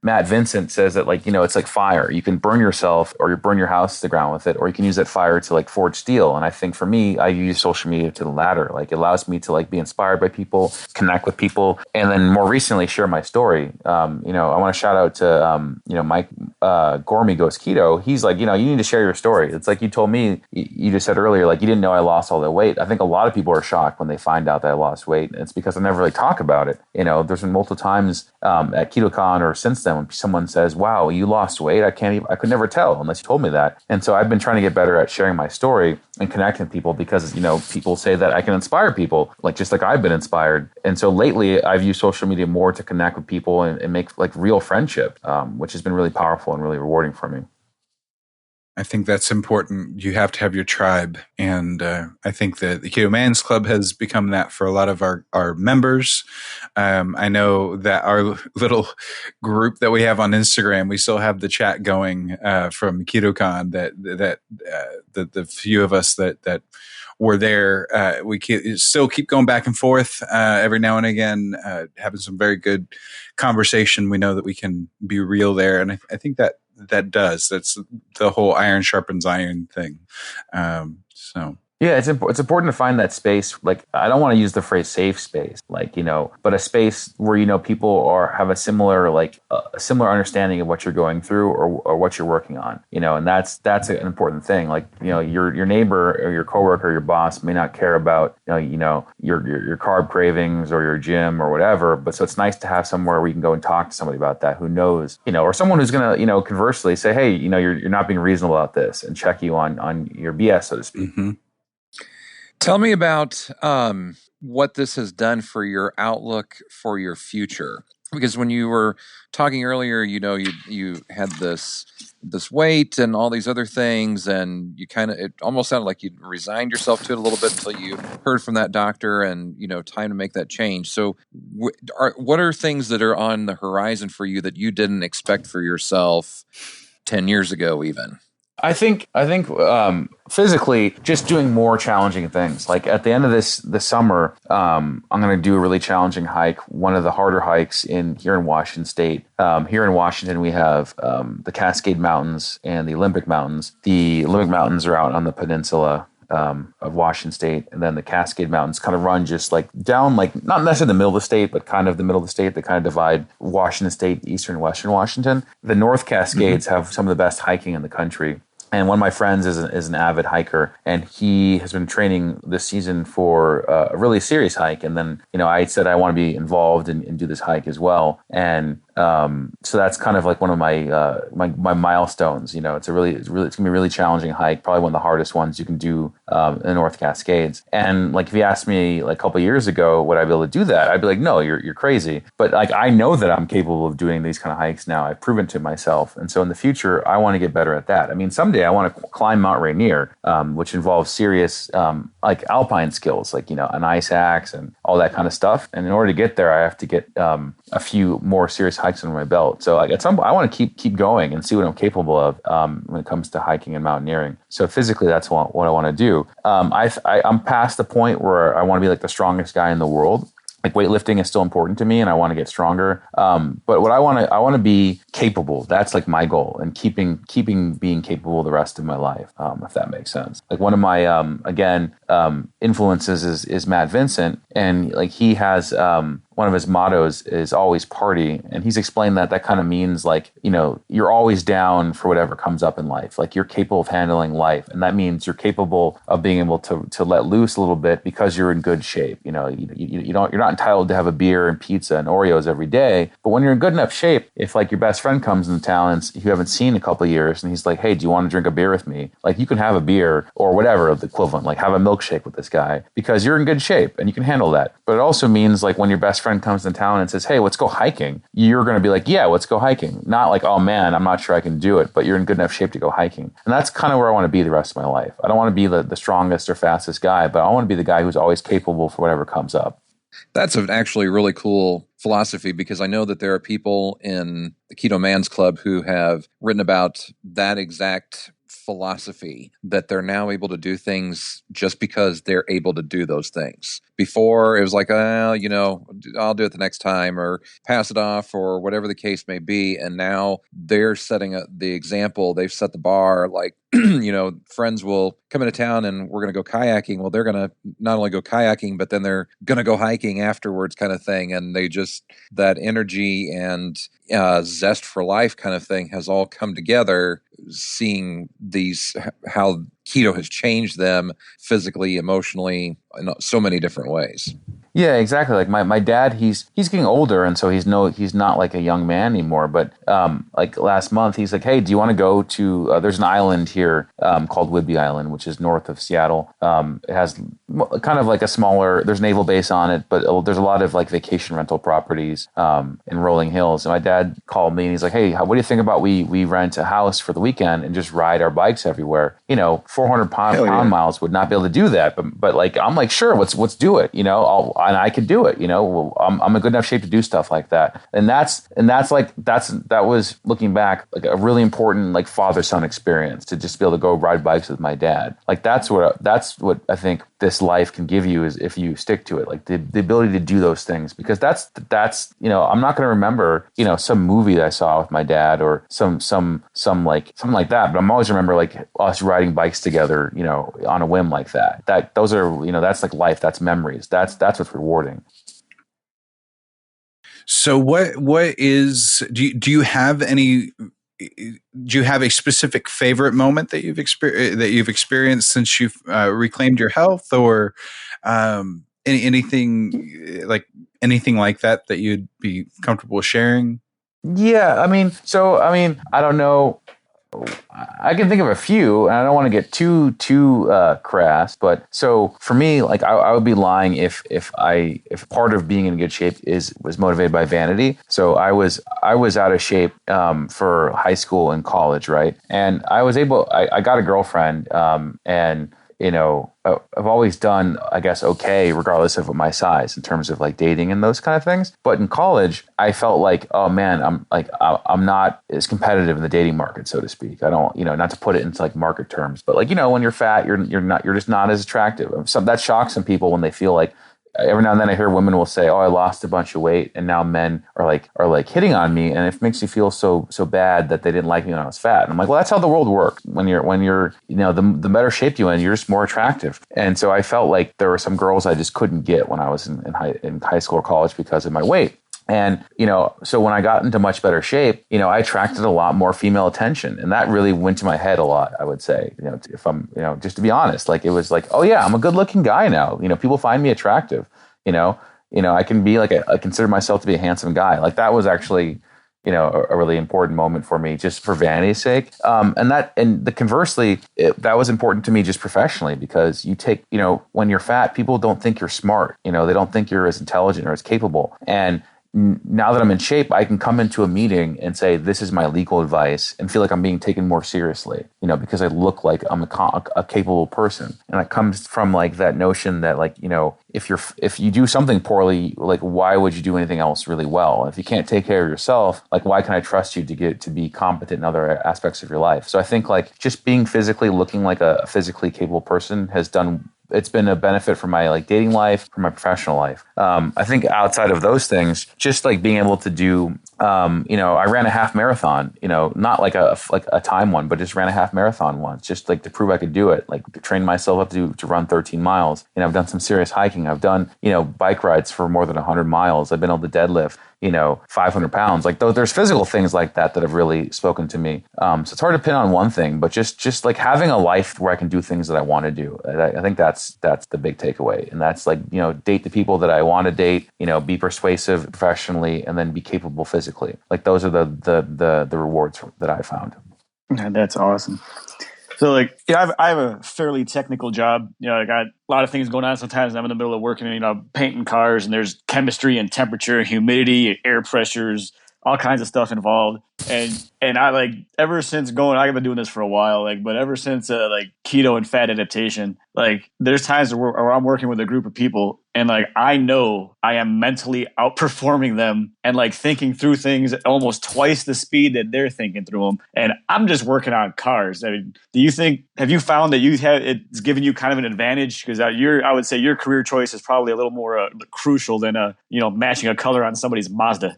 Matt Vincent, says that it's like fire. You can burn yourself or you burn your house to the ground with it, or you can use that fire to like forge steel. And I think for me, I use social media to the latter. Like it allows me to like be inspired by people, connect with people, and then more recently share my story. I want to shout out to, Mike Gormy Goes Keto. He's like, you need to share your story. It's like you told me, you just said earlier, like you didn't know I lost all that weight. I think a lot of people are shocked when they find out that I lost weight. And it's because I never really talk about it. There's been multiple times at KetoCon or since then when someone says, wow, you lost weight. I could never tell unless you told me that. And so I've been trying to get better at sharing my story and connecting with people because, people say that I can inspire people, just like I've been inspired. And so lately I've used social media more to connect with people and make like real friendship, which has been really powerful and really rewarding for me. I think that's important. You have to have your tribe. And I think that the Keto Man's Club has become that for a lot of our members. I know that our little group that we have on Instagram, we still have the chat going from KetoCon that the few of us that were there. We still keep going back and forth every now and again, having some very good conversation. We know that we can be real there. And I think that's the whole iron sharpens iron thing. Yeah, it's important to find that space. Like, I don't want to use the phrase safe space, but a space where, people have a similar understanding of what you're going through or what you're working on, and that's an important thing. Like, your neighbor or your coworker or your boss may not care about, your carb cravings or your gym or whatever. But so it's nice to have somewhere where you can go and talk to somebody about that who knows, or someone who's going to, conversely say, hey, you're not being reasonable about this and check you on your BS, so to speak. Mm-hmm. Tell me about what this has done for your outlook for your future. Because when you were talking earlier, you had this weight and all these other things, and it almost sounded like you resigned yourself to it a little bit until you heard from that doctor and, time to make that change. So what are things that are on the horizon for you that you didn't expect for yourself 10 years ago even? I think physically just doing more challenging things. Like at the end of this summer, I'm going to do a really challenging hike, one of the harder hikes here in Washington State. Here in Washington, we have the Cascade Mountains and the Olympic Mountains. The Olympic Mountains are out on the peninsula of Washington State, and then the Cascade Mountains kind of run just like down, like not necessarily the middle of the state, but kind of the middle of the state. They kind of divide Washington State, eastern and western Washington. The North Cascades have some of the best hiking in the country. And one of my friends is an avid hiker, and he has been training this season for a really serious hike. And then, I said I want to be involved and do this hike as well. And so that's kind of like one of my milestones. It's gonna be a really challenging hike, probably one of the hardest ones you can do in the North Cascades. And like if you asked me like a couple of years ago, would I be able to do that? I'd be like, no, you're crazy. But like I know that I'm capable of doing these kind of hikes now. I've proven to myself, and so in the future, I want to get better at that. I mean, someday I want to climb Mount Rainier, which involves serious like alpine skills, like an ice axe and all that kind of stuff. And in order to get there, I have to get a few more serious hikes under my belt. So like at some point, I want to keep going and see what I'm capable of when it comes to hiking and mountaineering. So physically, that's what I want to do. I'm past the point where I want to be like the strongest guy in the world. Like weightlifting is still important to me, and I want to get stronger. But what I want to be capable. That's like my goal, and keeping being capable the rest of my life, if that makes sense. Like one of my influences is Matt Vincent, and like he has one of his mottos is always party. And he's explained that kind of means like, you're always down for whatever comes up in life. Like you're capable of handling life. And that means you're capable of being able to let loose a little bit because you're in good shape. You're not entitled to have a beer and pizza and Oreos every day. But when you're in good enough shape, if like your best friend comes into town and you haven't seen in a couple of years and he's like, hey, do you want to drink a beer with me? Like you can have a beer or whatever of the equivalent, like have a milkshake with this guy because you're in good shape and you can handle that. But it also means like when your best friend comes in town and says, hey, let's go hiking, you're going to be like, yeah, let's go hiking. Not like, oh man, I'm not sure I can do it, but you're in good enough shape to go hiking. And that's kind of where I want to be the rest of my life. I don't want to be the strongest or fastest guy, but I want to be the guy who's always capable for whatever comes up. That's actually really cool philosophy, because I know that there are people in the Keto Man's Club who have written about that exact philosophy, that they're now able to do things just because they're able to do those things. Before, it was like, I'll do it the next time or pass it off or whatever the case may be. And now they're setting the example. They've set the bar. Like, friends will come into town and we're going to go kayaking. Well, they're going to not only go kayaking, but then they're going to go hiking afterwards, kind of thing. And they just, that energy and zest for life kind of thing has all come together, seeing how keto has changed them physically, emotionally, in so many different ways. Yeah, exactly. Like my dad, he's getting older, and so he's not like a young man anymore. But like last month, he's like, "Hey, do you want to go to?" There's an island here called Whidbey Island, which is north of Seattle. It has kind of like a smaller. There's a naval base on it, but there's a lot of like vacation rental properties in rolling hills. And my dad called me, and he's like, "Hey, what do you think about we rent a house for the weekend and just ride our bikes everywhere? 400 pound miles would not be able to do that, but like I'm like, sure, let's do it. And I could do it. I'm in good enough shape to do stuff like that. And that was looking back like a really important like father-son experience, to just be able to go ride bikes with my dad. Like that's what I think this life can give you, is if you stick to it, like the ability to do those things, because that's I'm not going to remember some movie that I saw with my dad or some like something like that, but I'm always remember like us riding bikes together on a whim like that. Those are that's like life, that's memories, that's what's rewarding. So what is, do you have any, do you have a specific favorite moment that you've experienced since you've reclaimed your health, or anything like that you'd be comfortable sharing? Yeah, I mean, I don't know. I can think of a few, and I don't want to get too crass, but so for me, like I would be lying if part of being in good shape was motivated by vanity. So I was out of shape for high school and college, right? And I got a girlfriend, and I've always done, I guess, okay, regardless of my size in terms of like dating and those kind of things. But in college, I felt like, oh man, I'm not as competitive in the dating market, so to speak. I don't, not to put it into like market terms, but like, when you're fat, you're just not as attractive. That shocks some people when they feel like, every now and then I hear women will say, "Oh, I lost a bunch of weight," and now men are like hitting on me, and it makes me feel so bad that they didn't like me when I was fat. And I'm like, well, that's how the world works. When you're the better shape you're in, you're just more attractive. And so I felt like there were some girls I just couldn't get when I was in high school or college because of my weight. And, so when I got into much better shape, I attracted a lot more female attention, and that really went to my head a lot, I would say, if I'm, just to be honest, like it was like, oh yeah, I'm a good looking guy now. People find me attractive, I can be like, I consider myself to be a handsome guy. Like that was actually, a really important moment for me just for vanity's sake. Conversely, that was important to me just professionally because you take, when you're fat, people don't think you're smart. They don't think you're as intelligent or as capable. And now that I'm in shape, I can come into a meeting and say, this is my legal advice and feel like I'm being taken more seriously, because I look like I'm a capable person. And that comes from like that notion that like, if you do something poorly, like why would you do anything else really well? If you can't take care of yourself, like why can I trust you to be competent in other aspects of your life? So I think like just being physically looking like a physically capable person it's been a benefit for my like dating life, for my professional life. I think outside of those things, just like being able to do, I ran a half marathon, not like a time one, but just ran a half marathon once, just like to prove I could do it, like train myself up to run 13 miles. I've done some serious hiking. I've done, bike rides for more than 100 miles. I've been able to deadlift, 500 pounds. Like there's physical things like that have really spoken to me. So it's hard to pin on one thing, but just like having a life where I can do things that I want to do. I think that's the big takeaway. And that's like, date the people that I want to date, be persuasive professionally, and then be capable physically. Like those are the rewards that I found. That's awesome. So like, I have a fairly technical job. I got a lot of things going on. Sometimes I'm in the middle of working, painting cars, and there's chemistry and temperature, humidity, air pressures, all kinds of stuff involved. And I like ever since I've been doing this for a while, but ever since like keto and fat adaptation, like there's times where I'm working with a group of people and like I know I am mentally outperforming them and like thinking through things at almost twice the speed that they're thinking through them. And I'm just working on cars. I mean, have you found that it's given you kind of an advantage? Because I would say your career choice is probably a little more crucial than matching a color on somebody's Mazda.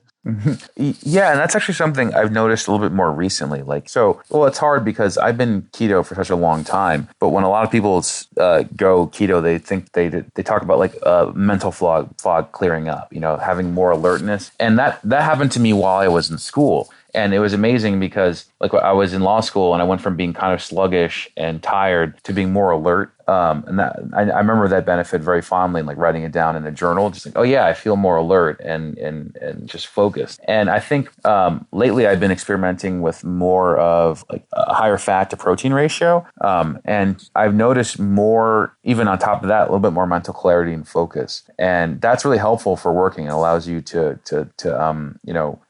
Yeah, and that's actually something I've noticed a little bit more recently. It's hard because I've been keto for such a long time, but when a lot of people go keto, they think they talk about like mental fog clearing up, having more alertness, and that happened to me while I was in school. And it was amazing because like I was in law school and I went from being kind of sluggish and tired to being more alert. And that I remember that benefit very fondly, and like writing it down in a journal, just like, oh yeah, I feel more alert and just focused. And I think lately I've been experimenting with more of like a higher fat to protein ratio. And I've noticed more, even on top of that, a little bit more mental clarity and focus. And that's really helpful for working. It allows you to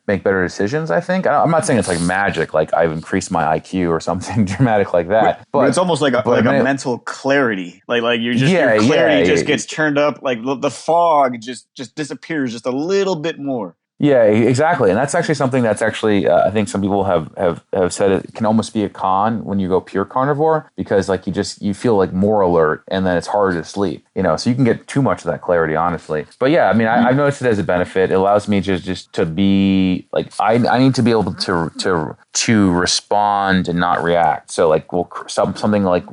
make better decisions, I think. I'm not saying it's like magic, like I've increased my IQ or something dramatic like that. But it's almost like a mental clarity. Like your clarity just gets turned up. Like the fog just disappears just a little bit more. Yeah, exactly. And that's actually something that's actually, I think some people have said it can almost be a con when you go pure carnivore, because like you feel like more alert and then it's harder to sleep, so you can get too much of that clarity, honestly. But yeah, I mean, I've noticed it as a benefit. It allows me just to be like, I need to be able to respond and not react. So like something like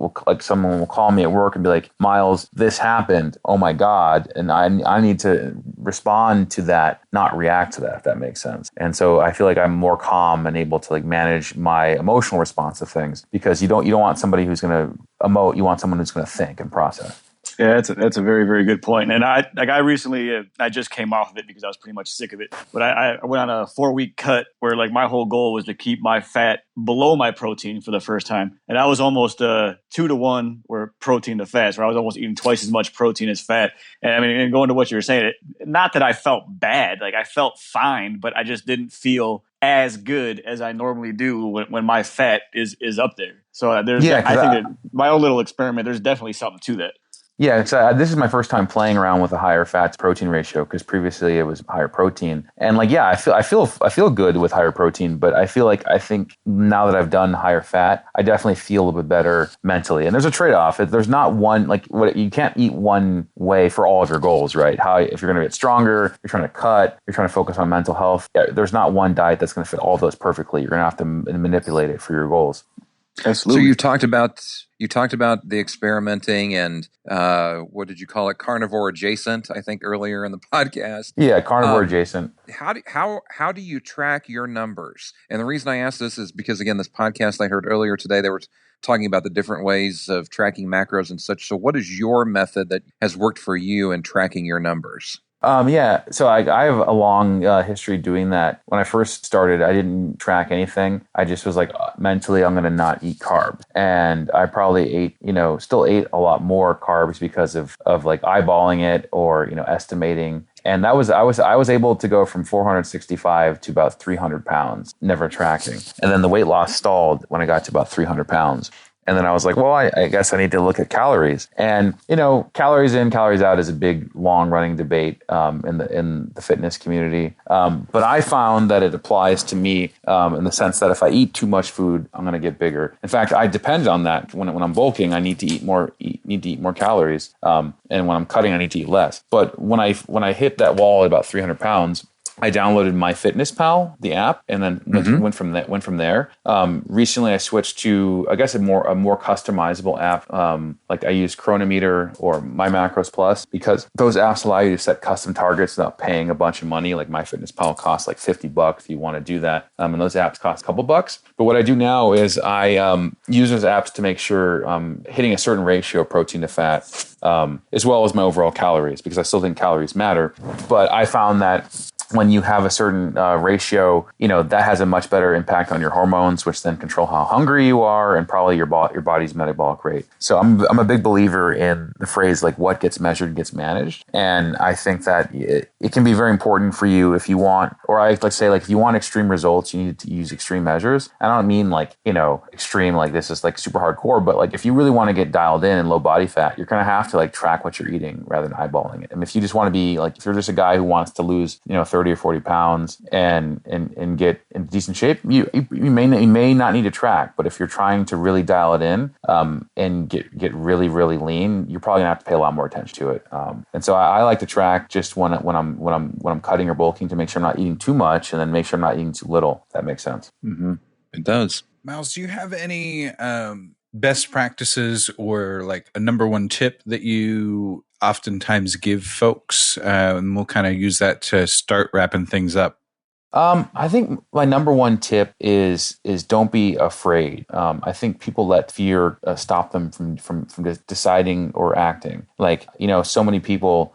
someone will call me at work and be like, Miles, this happened. Oh my God. And I need to respond to that, not react to that, if that makes sense. And so I feel like I'm more calm and able to like manage my emotional response to things, because you don't want somebody who's going to emote. You want someone who's going to think and process. Yeah, that's a very, very good point. And I recently, I just came off of it because I was pretty much sick of it. But I went on a 4-week cut where like my whole goal was to keep my fat below my protein for the first time. And I was almost 2-to-1 where protein to fat, where I was almost eating twice as much protein as fat. And I mean, and going to what you were saying, not that I felt bad, like I felt fine, but I just didn't feel as good as I normally do when my fat is up there. So I think that my own little experiment, there's definitely something to that. Yeah, this is my first time playing around with a higher fat to protein ratio because previously it was higher protein. And like, yeah, I feel good with higher protein, but I think now that I've done higher fat, I definitely feel a little bit better mentally. And there's a trade-off. There's not one, like, you can't eat one way for all of your goals, right? If you're going to get stronger, you're trying to cut, you're trying to focus on mental health. Yeah, there's not one diet that's going to fit all of those perfectly. You're going to have to manipulate it for your goals. Absolutely. So you talked about the experimenting and what did you call it? Carnivore adjacent, I think earlier in the podcast. Yeah, carnivore adjacent. How do you track your numbers? And the reason I ask this is because, again, this podcast I heard earlier today, they were talking about the different ways of tracking macros and such. So what is your method that has worked for you in tracking your numbers? Yeah, so I have a long history doing that. When I first started, I didn't track anything. I just was like, mentally, I'm going to not eat carbs. And I probably still ate a lot more carbs because of like eyeballing it or, estimating. And I was able to go from 465 to about 300 pounds, never tracking. And then the weight loss stalled when I got to about 300 pounds. And then I was like, well, I guess I need to look at calories. And, calories in, calories out is a big, long running debate in the fitness community. But I found that it applies to me in the sense that if I eat too much food, I'm going to get bigger. In fact, I depend on that. When I'm bulking, I need to eat more calories. And when I'm cutting, I need to eat less. But when I hit that wall at about 300 pounds, I downloaded MyFitnessPal, the app, and then went from there. Recently, I switched to, I guess, a more customizable app. Like I use Chronometer or My Macros Plus because those apps allow you to set custom targets without paying a bunch of money. Like MyFitnessPal costs like $50 if you want to do that, and those apps cost a couple bucks. But what I do now is I use those apps to make sure I'm hitting a certain ratio of protein to fat, as well as my overall calories, because I still think calories matter. But I found that when you have a certain ratio, that has a much better impact on your hormones, which then control how hungry you are and probably your body's metabolic rate. So I'm a big believer in the phrase, like, what gets measured gets managed. And I think that it can be very important for you if you want, or I like to say, like, if you want extreme results, you need to use extreme measures. I don't mean like, extreme, like this is like super hardcore, but like if you really want to get dialed in low body fat, you're going to have to like track what you're eating rather than eyeballing it. And if you just want to be like, if you're just a guy who wants to lose, 30 or 40 pounds and get in decent shape, you may not need to track. But if you're trying to really dial it in and get really, really lean, you're probably gonna have to pay a lot more attention to it. And so I like to track just when I'm cutting or bulking to make sure I'm not eating too much, and then make sure I'm not eating too little. If that makes sense. Mm-hmm. It does. Miles, do you have any best practices or like a number one tip that you oftentimes give folks? And we'll kind of use that to start wrapping things up. I think my number one tip is don't be afraid. I think people let fear stop them from deciding or acting. Like, so many people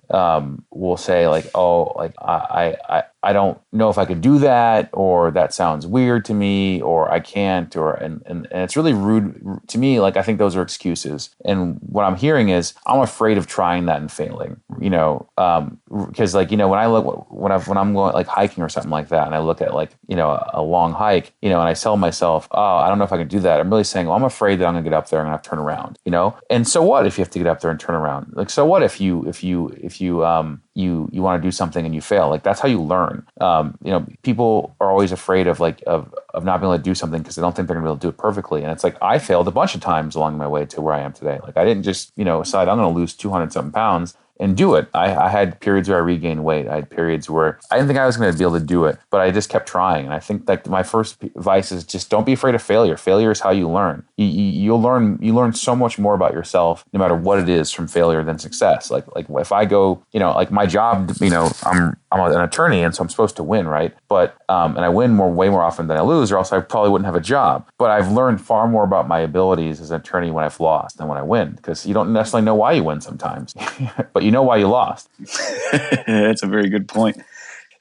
will say like, oh, like I don't know if I could do that, or that sounds weird to me, or I can't, or and it's really rude to me. Like, I think those are excuses. And what I'm hearing is I'm afraid of trying that and failing. Because like when I'm going like hiking or something like that, and I look at like a long hike, and I tell myself, oh, I don't know if I can do that. I'm really saying, well, I'm afraid that I'm gonna get up there and I'm gonna have to turn around. And so what if you have to get up there and turn around? Like, so what if you want to do something and you fail? Like, that's how you learn. People are always afraid of not being able to do something because they don't think they're gonna be able to do it perfectly. And it's like, I failed a bunch of times along my way to where I am today. Like, I didn't just decide I'm gonna lose 200 something pounds and do it. I had periods where I regained weight. I had periods where I didn't think I was going to be able to do it, but I just kept trying. And I think that my first advice is just don't be afraid of failure. Failure is how you learn. You learn so much more about yourself, no matter what it is, from failure than success. Like if I go, like my job, I'm an attorney, and so I'm supposed to win, right? But and I win way more often than I lose, or else I probably wouldn't have a job. But I've learned far more about my abilities as an attorney when I've lost than when I win, because you don't necessarily know why you win sometimes, but you know why you lost. That's a very good point.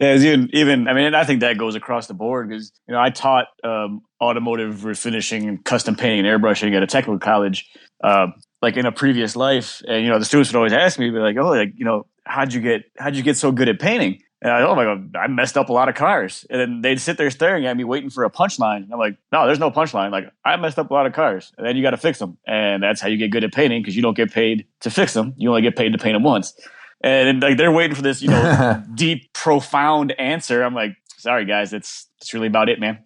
Yeah, and I think that goes across the board, because I taught automotive refinishing and custom painting and airbrushing at a technical college, like in a previous life. And the students would always ask me, be like, "Oh, like how'd you get so good at painting?" And I told them, I messed up a lot of cars. And then they'd sit there staring at me, waiting for a punchline. And I'm like, no, there's no punchline. Like, I messed up a lot of cars. And then you got to fix them. And that's how you get good at painting, because you don't get paid to fix them. You only get paid to paint them once. And like they're waiting for this, deep, profound answer. I'm like, sorry, guys, that's really about it, man.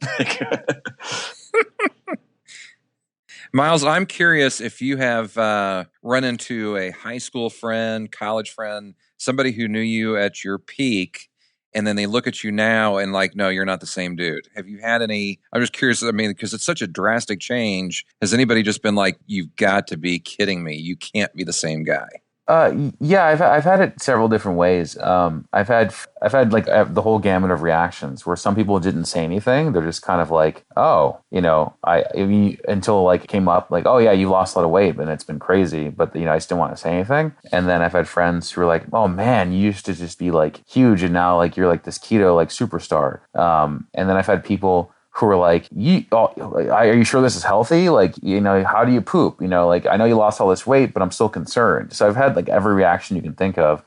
Miles, I'm curious if you have run into a high school friend, college friend, somebody who knew you at your peak, and then they look at you now and like, no, you're not the same dude. Have you had any? I'm just curious. I mean, because it's such a drastic change. Has anybody just been like, you've got to be kidding me? You can't be the same guy. Yeah, I've had it several different ways. I've had like the whole gamut of reactions where some people didn't say anything. They're just kind of like, oh, I mean, until like it came up like, oh yeah, you lost a lot of weight and it's been crazy, but I just didn't want to say anything. And then I've had friends who are like, oh man, you used to just be like huge and now like you're like this keto like superstar. And then I've had people who are like, are you sure this is healthy? Like, how do you poop? Like, I know you lost all this weight, but I'm still concerned. So I've had like every reaction you can think of.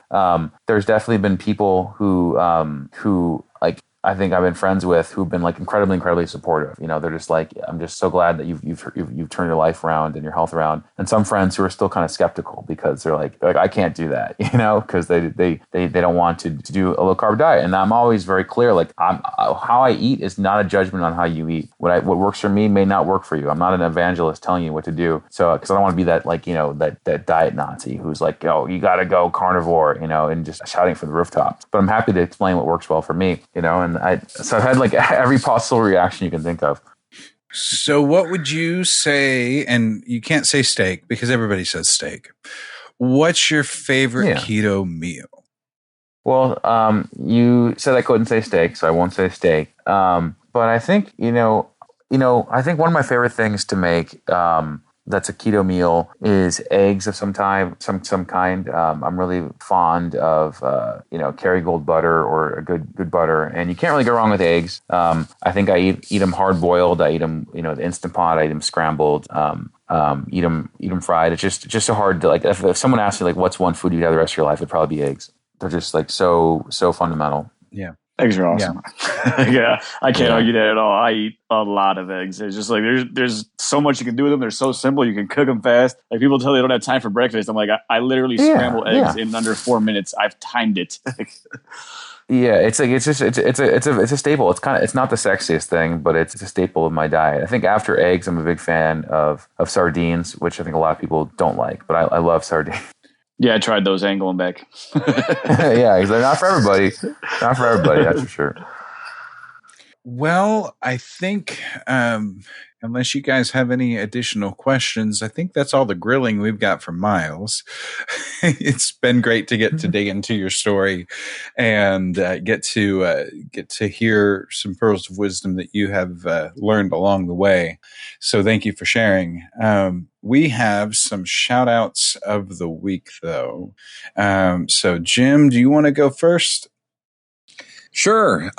There's definitely been people who like, I think I've been friends with who've been like incredibly supportive. They're just like, I'm just so glad that you've turned your life around and your health around. And some friends who are still kind of skeptical because they're like I can't do that, because they don't want to do a low carb diet. And I'm always very clear, like how I eat is not a judgment on how you eat. What works for me may not work for you. I'm not an evangelist telling you what to do. So because I don't want to be that like that diet Nazi who's like, oh, you got to go carnivore, and just shouting from the rooftops. But I'm happy to explain what works well for me, and so I've had like every possible reaction you can think of. So what would you say, and you can't say steak because everybody says steak. What's your favorite keto meal? Well, you said I couldn't say steak, so I won't say steak. But I think, I think one of my favorite things to make, that's a keto meal is eggs of some kind. I'm really fond of Kerrygold butter or a good butter, and you can't really go wrong with eggs. I think I eat them hard boiled. I eat them the Instant Pot. I eat them scrambled. Eat them fried. It's just so hard to like. If someone asks you like what's one food you'd have the rest of your life, it'd probably be eggs. They're just like so fundamental. Yeah. Eggs are awesome. Yeah, I can't argue that at all. I eat a lot of eggs. It's just like there's so much you can do with them. They're so simple. You can cook them fast. Like people tell me they don't have time for breakfast. I'm like, I literally scramble eggs in under 4 minutes. I've timed it. Yeah, it's a staple. It's not the sexiest thing, but it's a staple of my diet. I think after eggs, I'm a big fan of sardines, which I think a lot of people don't like, but I love sardines. Yeah, I tried those. I ain't going back. Yeah, because they're not for everybody. Not for everybody, that's for sure. Well, I think unless you guys have any additional questions, I think that's all the grilling we've got from Miles. It's been great to get to dig into your story and get to hear some pearls of wisdom that you have learned along the way. So thank you for sharing. We have some shout outs of the week, though. So, Jim, do you want to go first? Sure.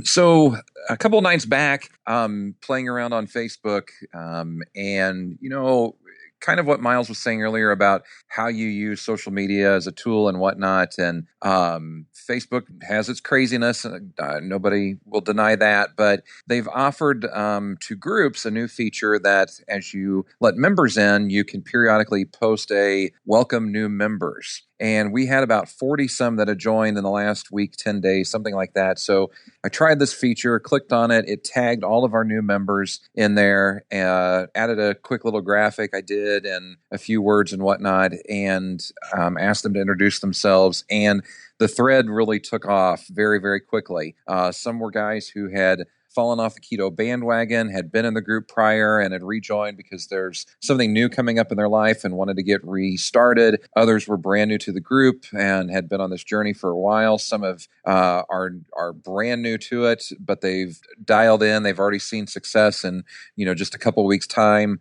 So a couple nights back, playing around on Facebook, and kind of what Miles was saying earlier about how you use social media as a tool and whatnot. And Facebook has its craziness. Nobody will deny that. But they've offered to groups a new feature that as you let members in, you can periodically post a welcome new members. And we had about 40 some that had joined in the last week, 10 days, something like that. So I tried this feature, clicked on it. It tagged all of our new members in there, added a quick little graphic I did and a few words and whatnot, and asked them to introduce themselves. And the thread really took off very, very quickly. Some were guys who had fallen off the keto bandwagon, had been in the group prior and had rejoined because there's something new coming up in their life and wanted to get restarted. Others were brand new to the group and had been on this journey for a while. Some are brand new to it, but they've dialed in. They've already seen success in just a couple of weeks' time.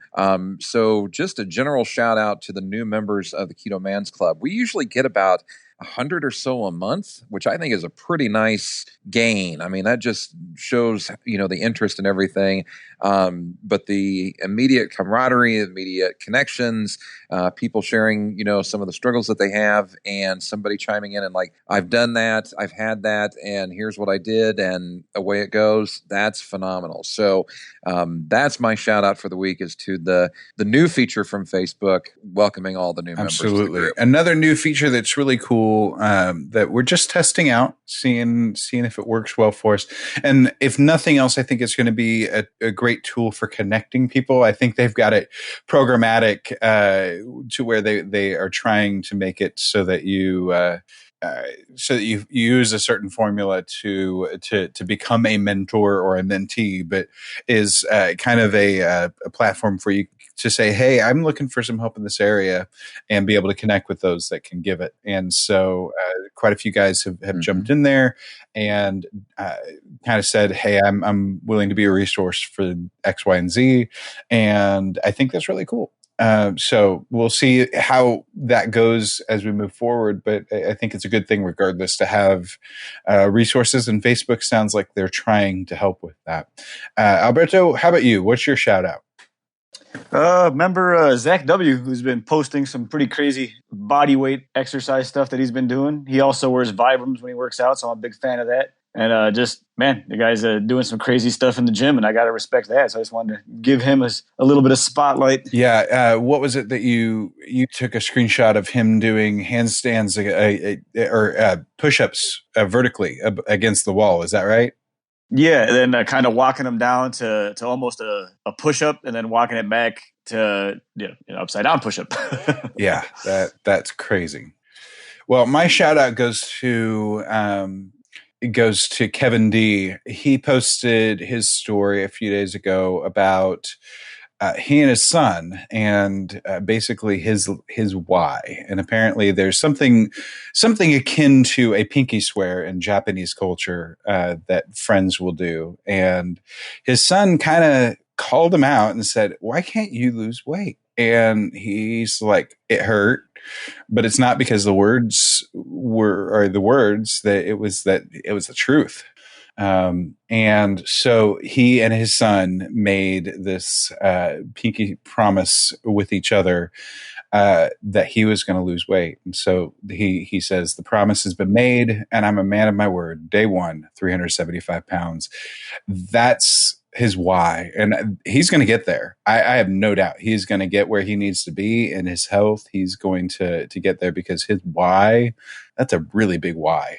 So just a general shout out to the new members of the Keto Man's Club. We usually get about 100 or so a month, which I think is a pretty nice gain. I mean, that just shows, the interest in everything. But the immediate camaraderie, immediate connections, people sharing, some of the struggles that they have, and somebody chiming in and like, I've done that, I've had that, and here's what I did, and away it goes. That's phenomenal. So that's my shout out for the week, is to the new feature from Facebook, welcoming all the new members. Absolutely. Another new feature that's really cool, that we're just testing out, seeing if it works well for us. And if nothing else, I think it's going to be a great tool for connecting people. I think they've got it programmatic to where they are trying to make it so that you use a certain formula to become a mentor or a mentee, but is kind of a platform for you to say, hey, I'm looking for some help in this area, and be able to connect with those that can give it. And so quite a few guys have jumped in there and kind of said, hey, I'm willing to be a resource for X, Y, and Z. And I think that's really cool. So we'll see how that goes as we move forward. But I think it's a good thing regardless to have resources, and Facebook sounds like they're trying to help with that. Alberto, how about you? What's your shout out? Remember Zach W., who's been posting some pretty crazy body weight exercise stuff that he's been doing. He also wears Vibrams when he works out, so I'm a big fan of that. And the guy's doing some crazy stuff in the gym, and I got to respect that. So I just wanted to give him a little bit of spotlight. Yeah. What was it that you took a screenshot of him doing handstands or push-ups vertically against the wall? Is that right? Yeah, and then kind of walking them down to almost a push-up, and then walking it back to upside-down push-up. Yeah, that's crazy. Well, my shout-out goes to Kevin D. He posted his story a few days ago about he and his son, and basically his why. And apparently there's something akin to a pinky swear in Japanese culture that friends will do. And his son kind of called him out and said, "Why can't you lose weight?" And he's like, "It hurt, but it's not because the words that it was the truth." And so he and his son made this pinky promise with each other that he was going to lose weight. And so he says, the promise has been made, and I'm a man of my word. Day one, 375 pounds. That's his why. And he's going to get there. I have no doubt he's going to get where he needs to be in his health. He's going to get there because his why, that's a really big why.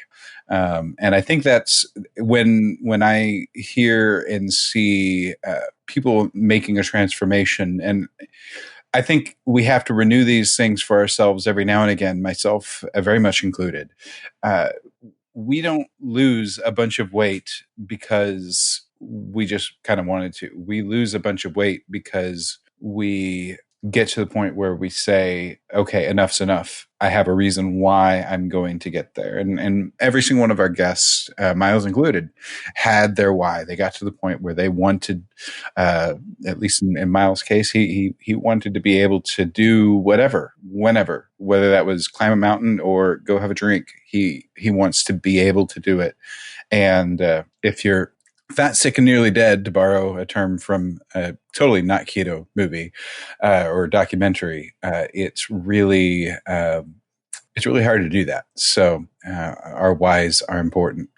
And I think that's when I hear and see people making a transformation, and I think we have to renew these things for ourselves every now and again, myself very much included. We don't lose a bunch of weight because we just kind of wanted to. We lose a bunch of weight because we get to the point where we say, okay, enough's enough. I have a reason why I'm going to get there. And every single one of our guests, Miles included, had their why. They got to the point where they wanted, at least in Miles' case, he wanted to be able to do whatever, whenever, whether that was climb a mountain or go have a drink. He wants to be able to do it. And if you're fat, sick, and nearly dead, to borrow a term from a totally not keto movie or documentary, it's really hard to do that. So our whys are important.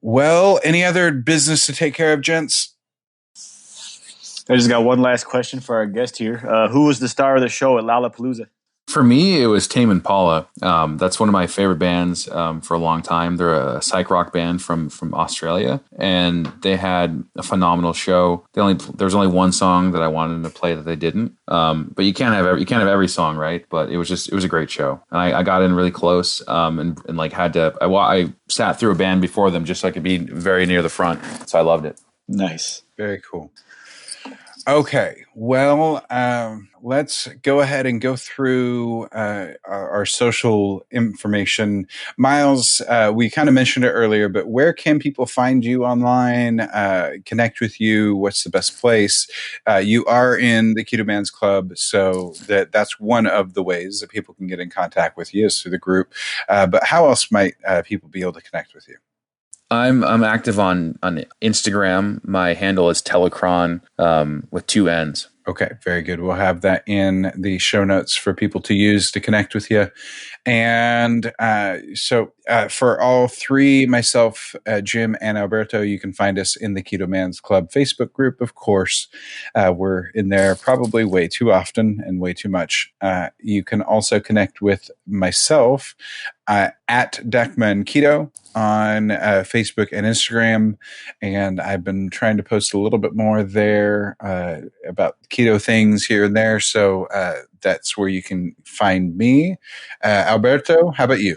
Well, any other business to take care of, gents? I just got one last question for our guest here. Who was the star of the show at Lollapalooza? For me, it was Tame Impala. That's one of my favorite bands for a long time. They're a psych rock band from Australia, and they had a phenomenal show. There's only one song that I wanted them to play that they didn't. But you can't have every song, right? But it was a great show, and I got in really close and like had to. I sat through a band before them just so I could be very near the front. So I loved it. Nice, very cool. Okay, well, let's go ahead and go through our social information. Miles, we kind of mentioned it earlier, but where can people find you online, connect with you? What's the best place? You are in the Keto Man's Club, so that's one of the ways that people can get in contact with you is through the group. But how else might people be able to connect with you? I'm active on Instagram. My handle is Telecron with 2 N's. Okay, very good. We'll have that in the show notes for people to use to connect with you. And so for all three, myself, Jim, and Alberto, you can find us in the Keto Man's Club Facebook group, of course. We're in there probably way too often and way too much. You can also connect with myself at Deckman Keto on Facebook and Instagram. And I've been trying to post a little bit more there about keto things here and there. So that's where you can find me. Alberto, how about you?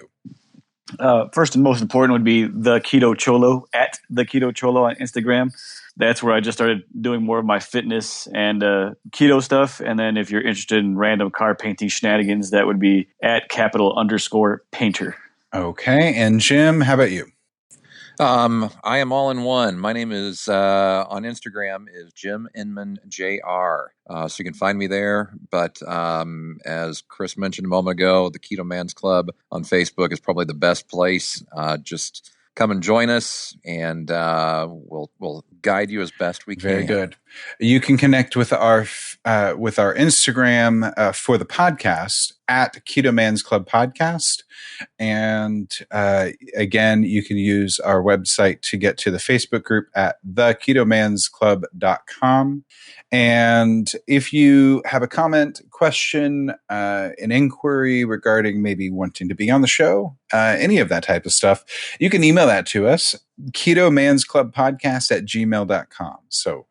First and most important would be the Keto Cholo, at the Keto Cholo on Instagram. That's where I just started doing more of my fitness and keto stuff. And then if you're interested in random car painting shenanigans, that would be at @capital_painter. Okay. And Jim, how about you? I am all in one. My name is on Instagram is Jim Inman JR. So you can find me there. But as Chris mentioned a moment ago, the Keto Man's Club on Facebook is probably the best place. Just come and join us, and we'll guide you as best we can. Very good. You can connect with our Instagram for the podcast at Keto Man's Club Podcast. And again, you can use our website to get to the Facebook group at theketomansclub.com. And if you have a comment, question, an inquiry regarding maybe wanting to be on the show, any of that type of stuff, you can email that to us, ketomansclubpodcast@gmail.com. So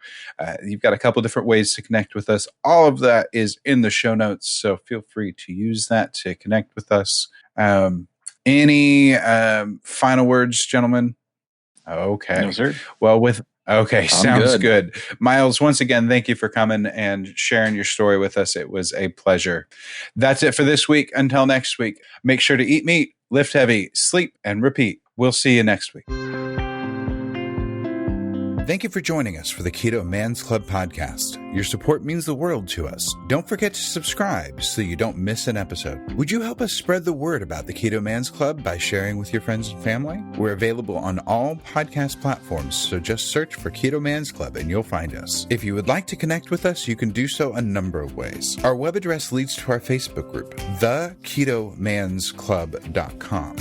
you've got a couple different ways to connect with us. All of that is in the show notes, so feel free to use that to connect with us. Any final words, gentlemen? Okay. No, sir. Well, okay, sounds good. Miles, once again, thank you for coming and sharing your story with us. It was a pleasure. That's it for this week. Until next week, make sure to eat meat, lift heavy, sleep, and repeat. We'll see you next week. Thank you for joining us for the Keto Man's Club podcast. Your support means the world to us. Don't forget to subscribe so you don't miss an episode. Would you help us spread the word about the Keto Man's Club by sharing with your friends and family? We're available on all podcast platforms, so just search for Keto Man's Club and you'll find us. If you would like to connect with us, you can do so a number of ways. Our web address leads to our Facebook group, theketomansclub.com.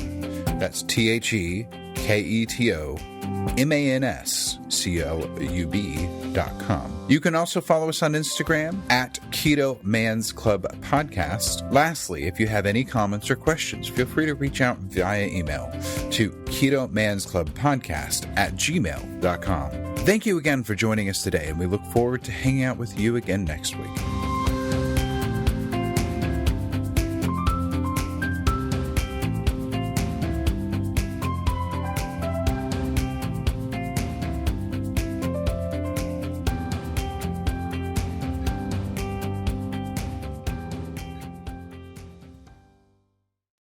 That's TheKetoMansClub.com. You can also follow us on Instagram at Keto Man's Club Podcast. Lastly, if you have any comments or questions, feel free to reach out via email to ketomansclubpodcast@gmail.com. Thank you again for joining us today, and we look forward to hanging out with you again next week.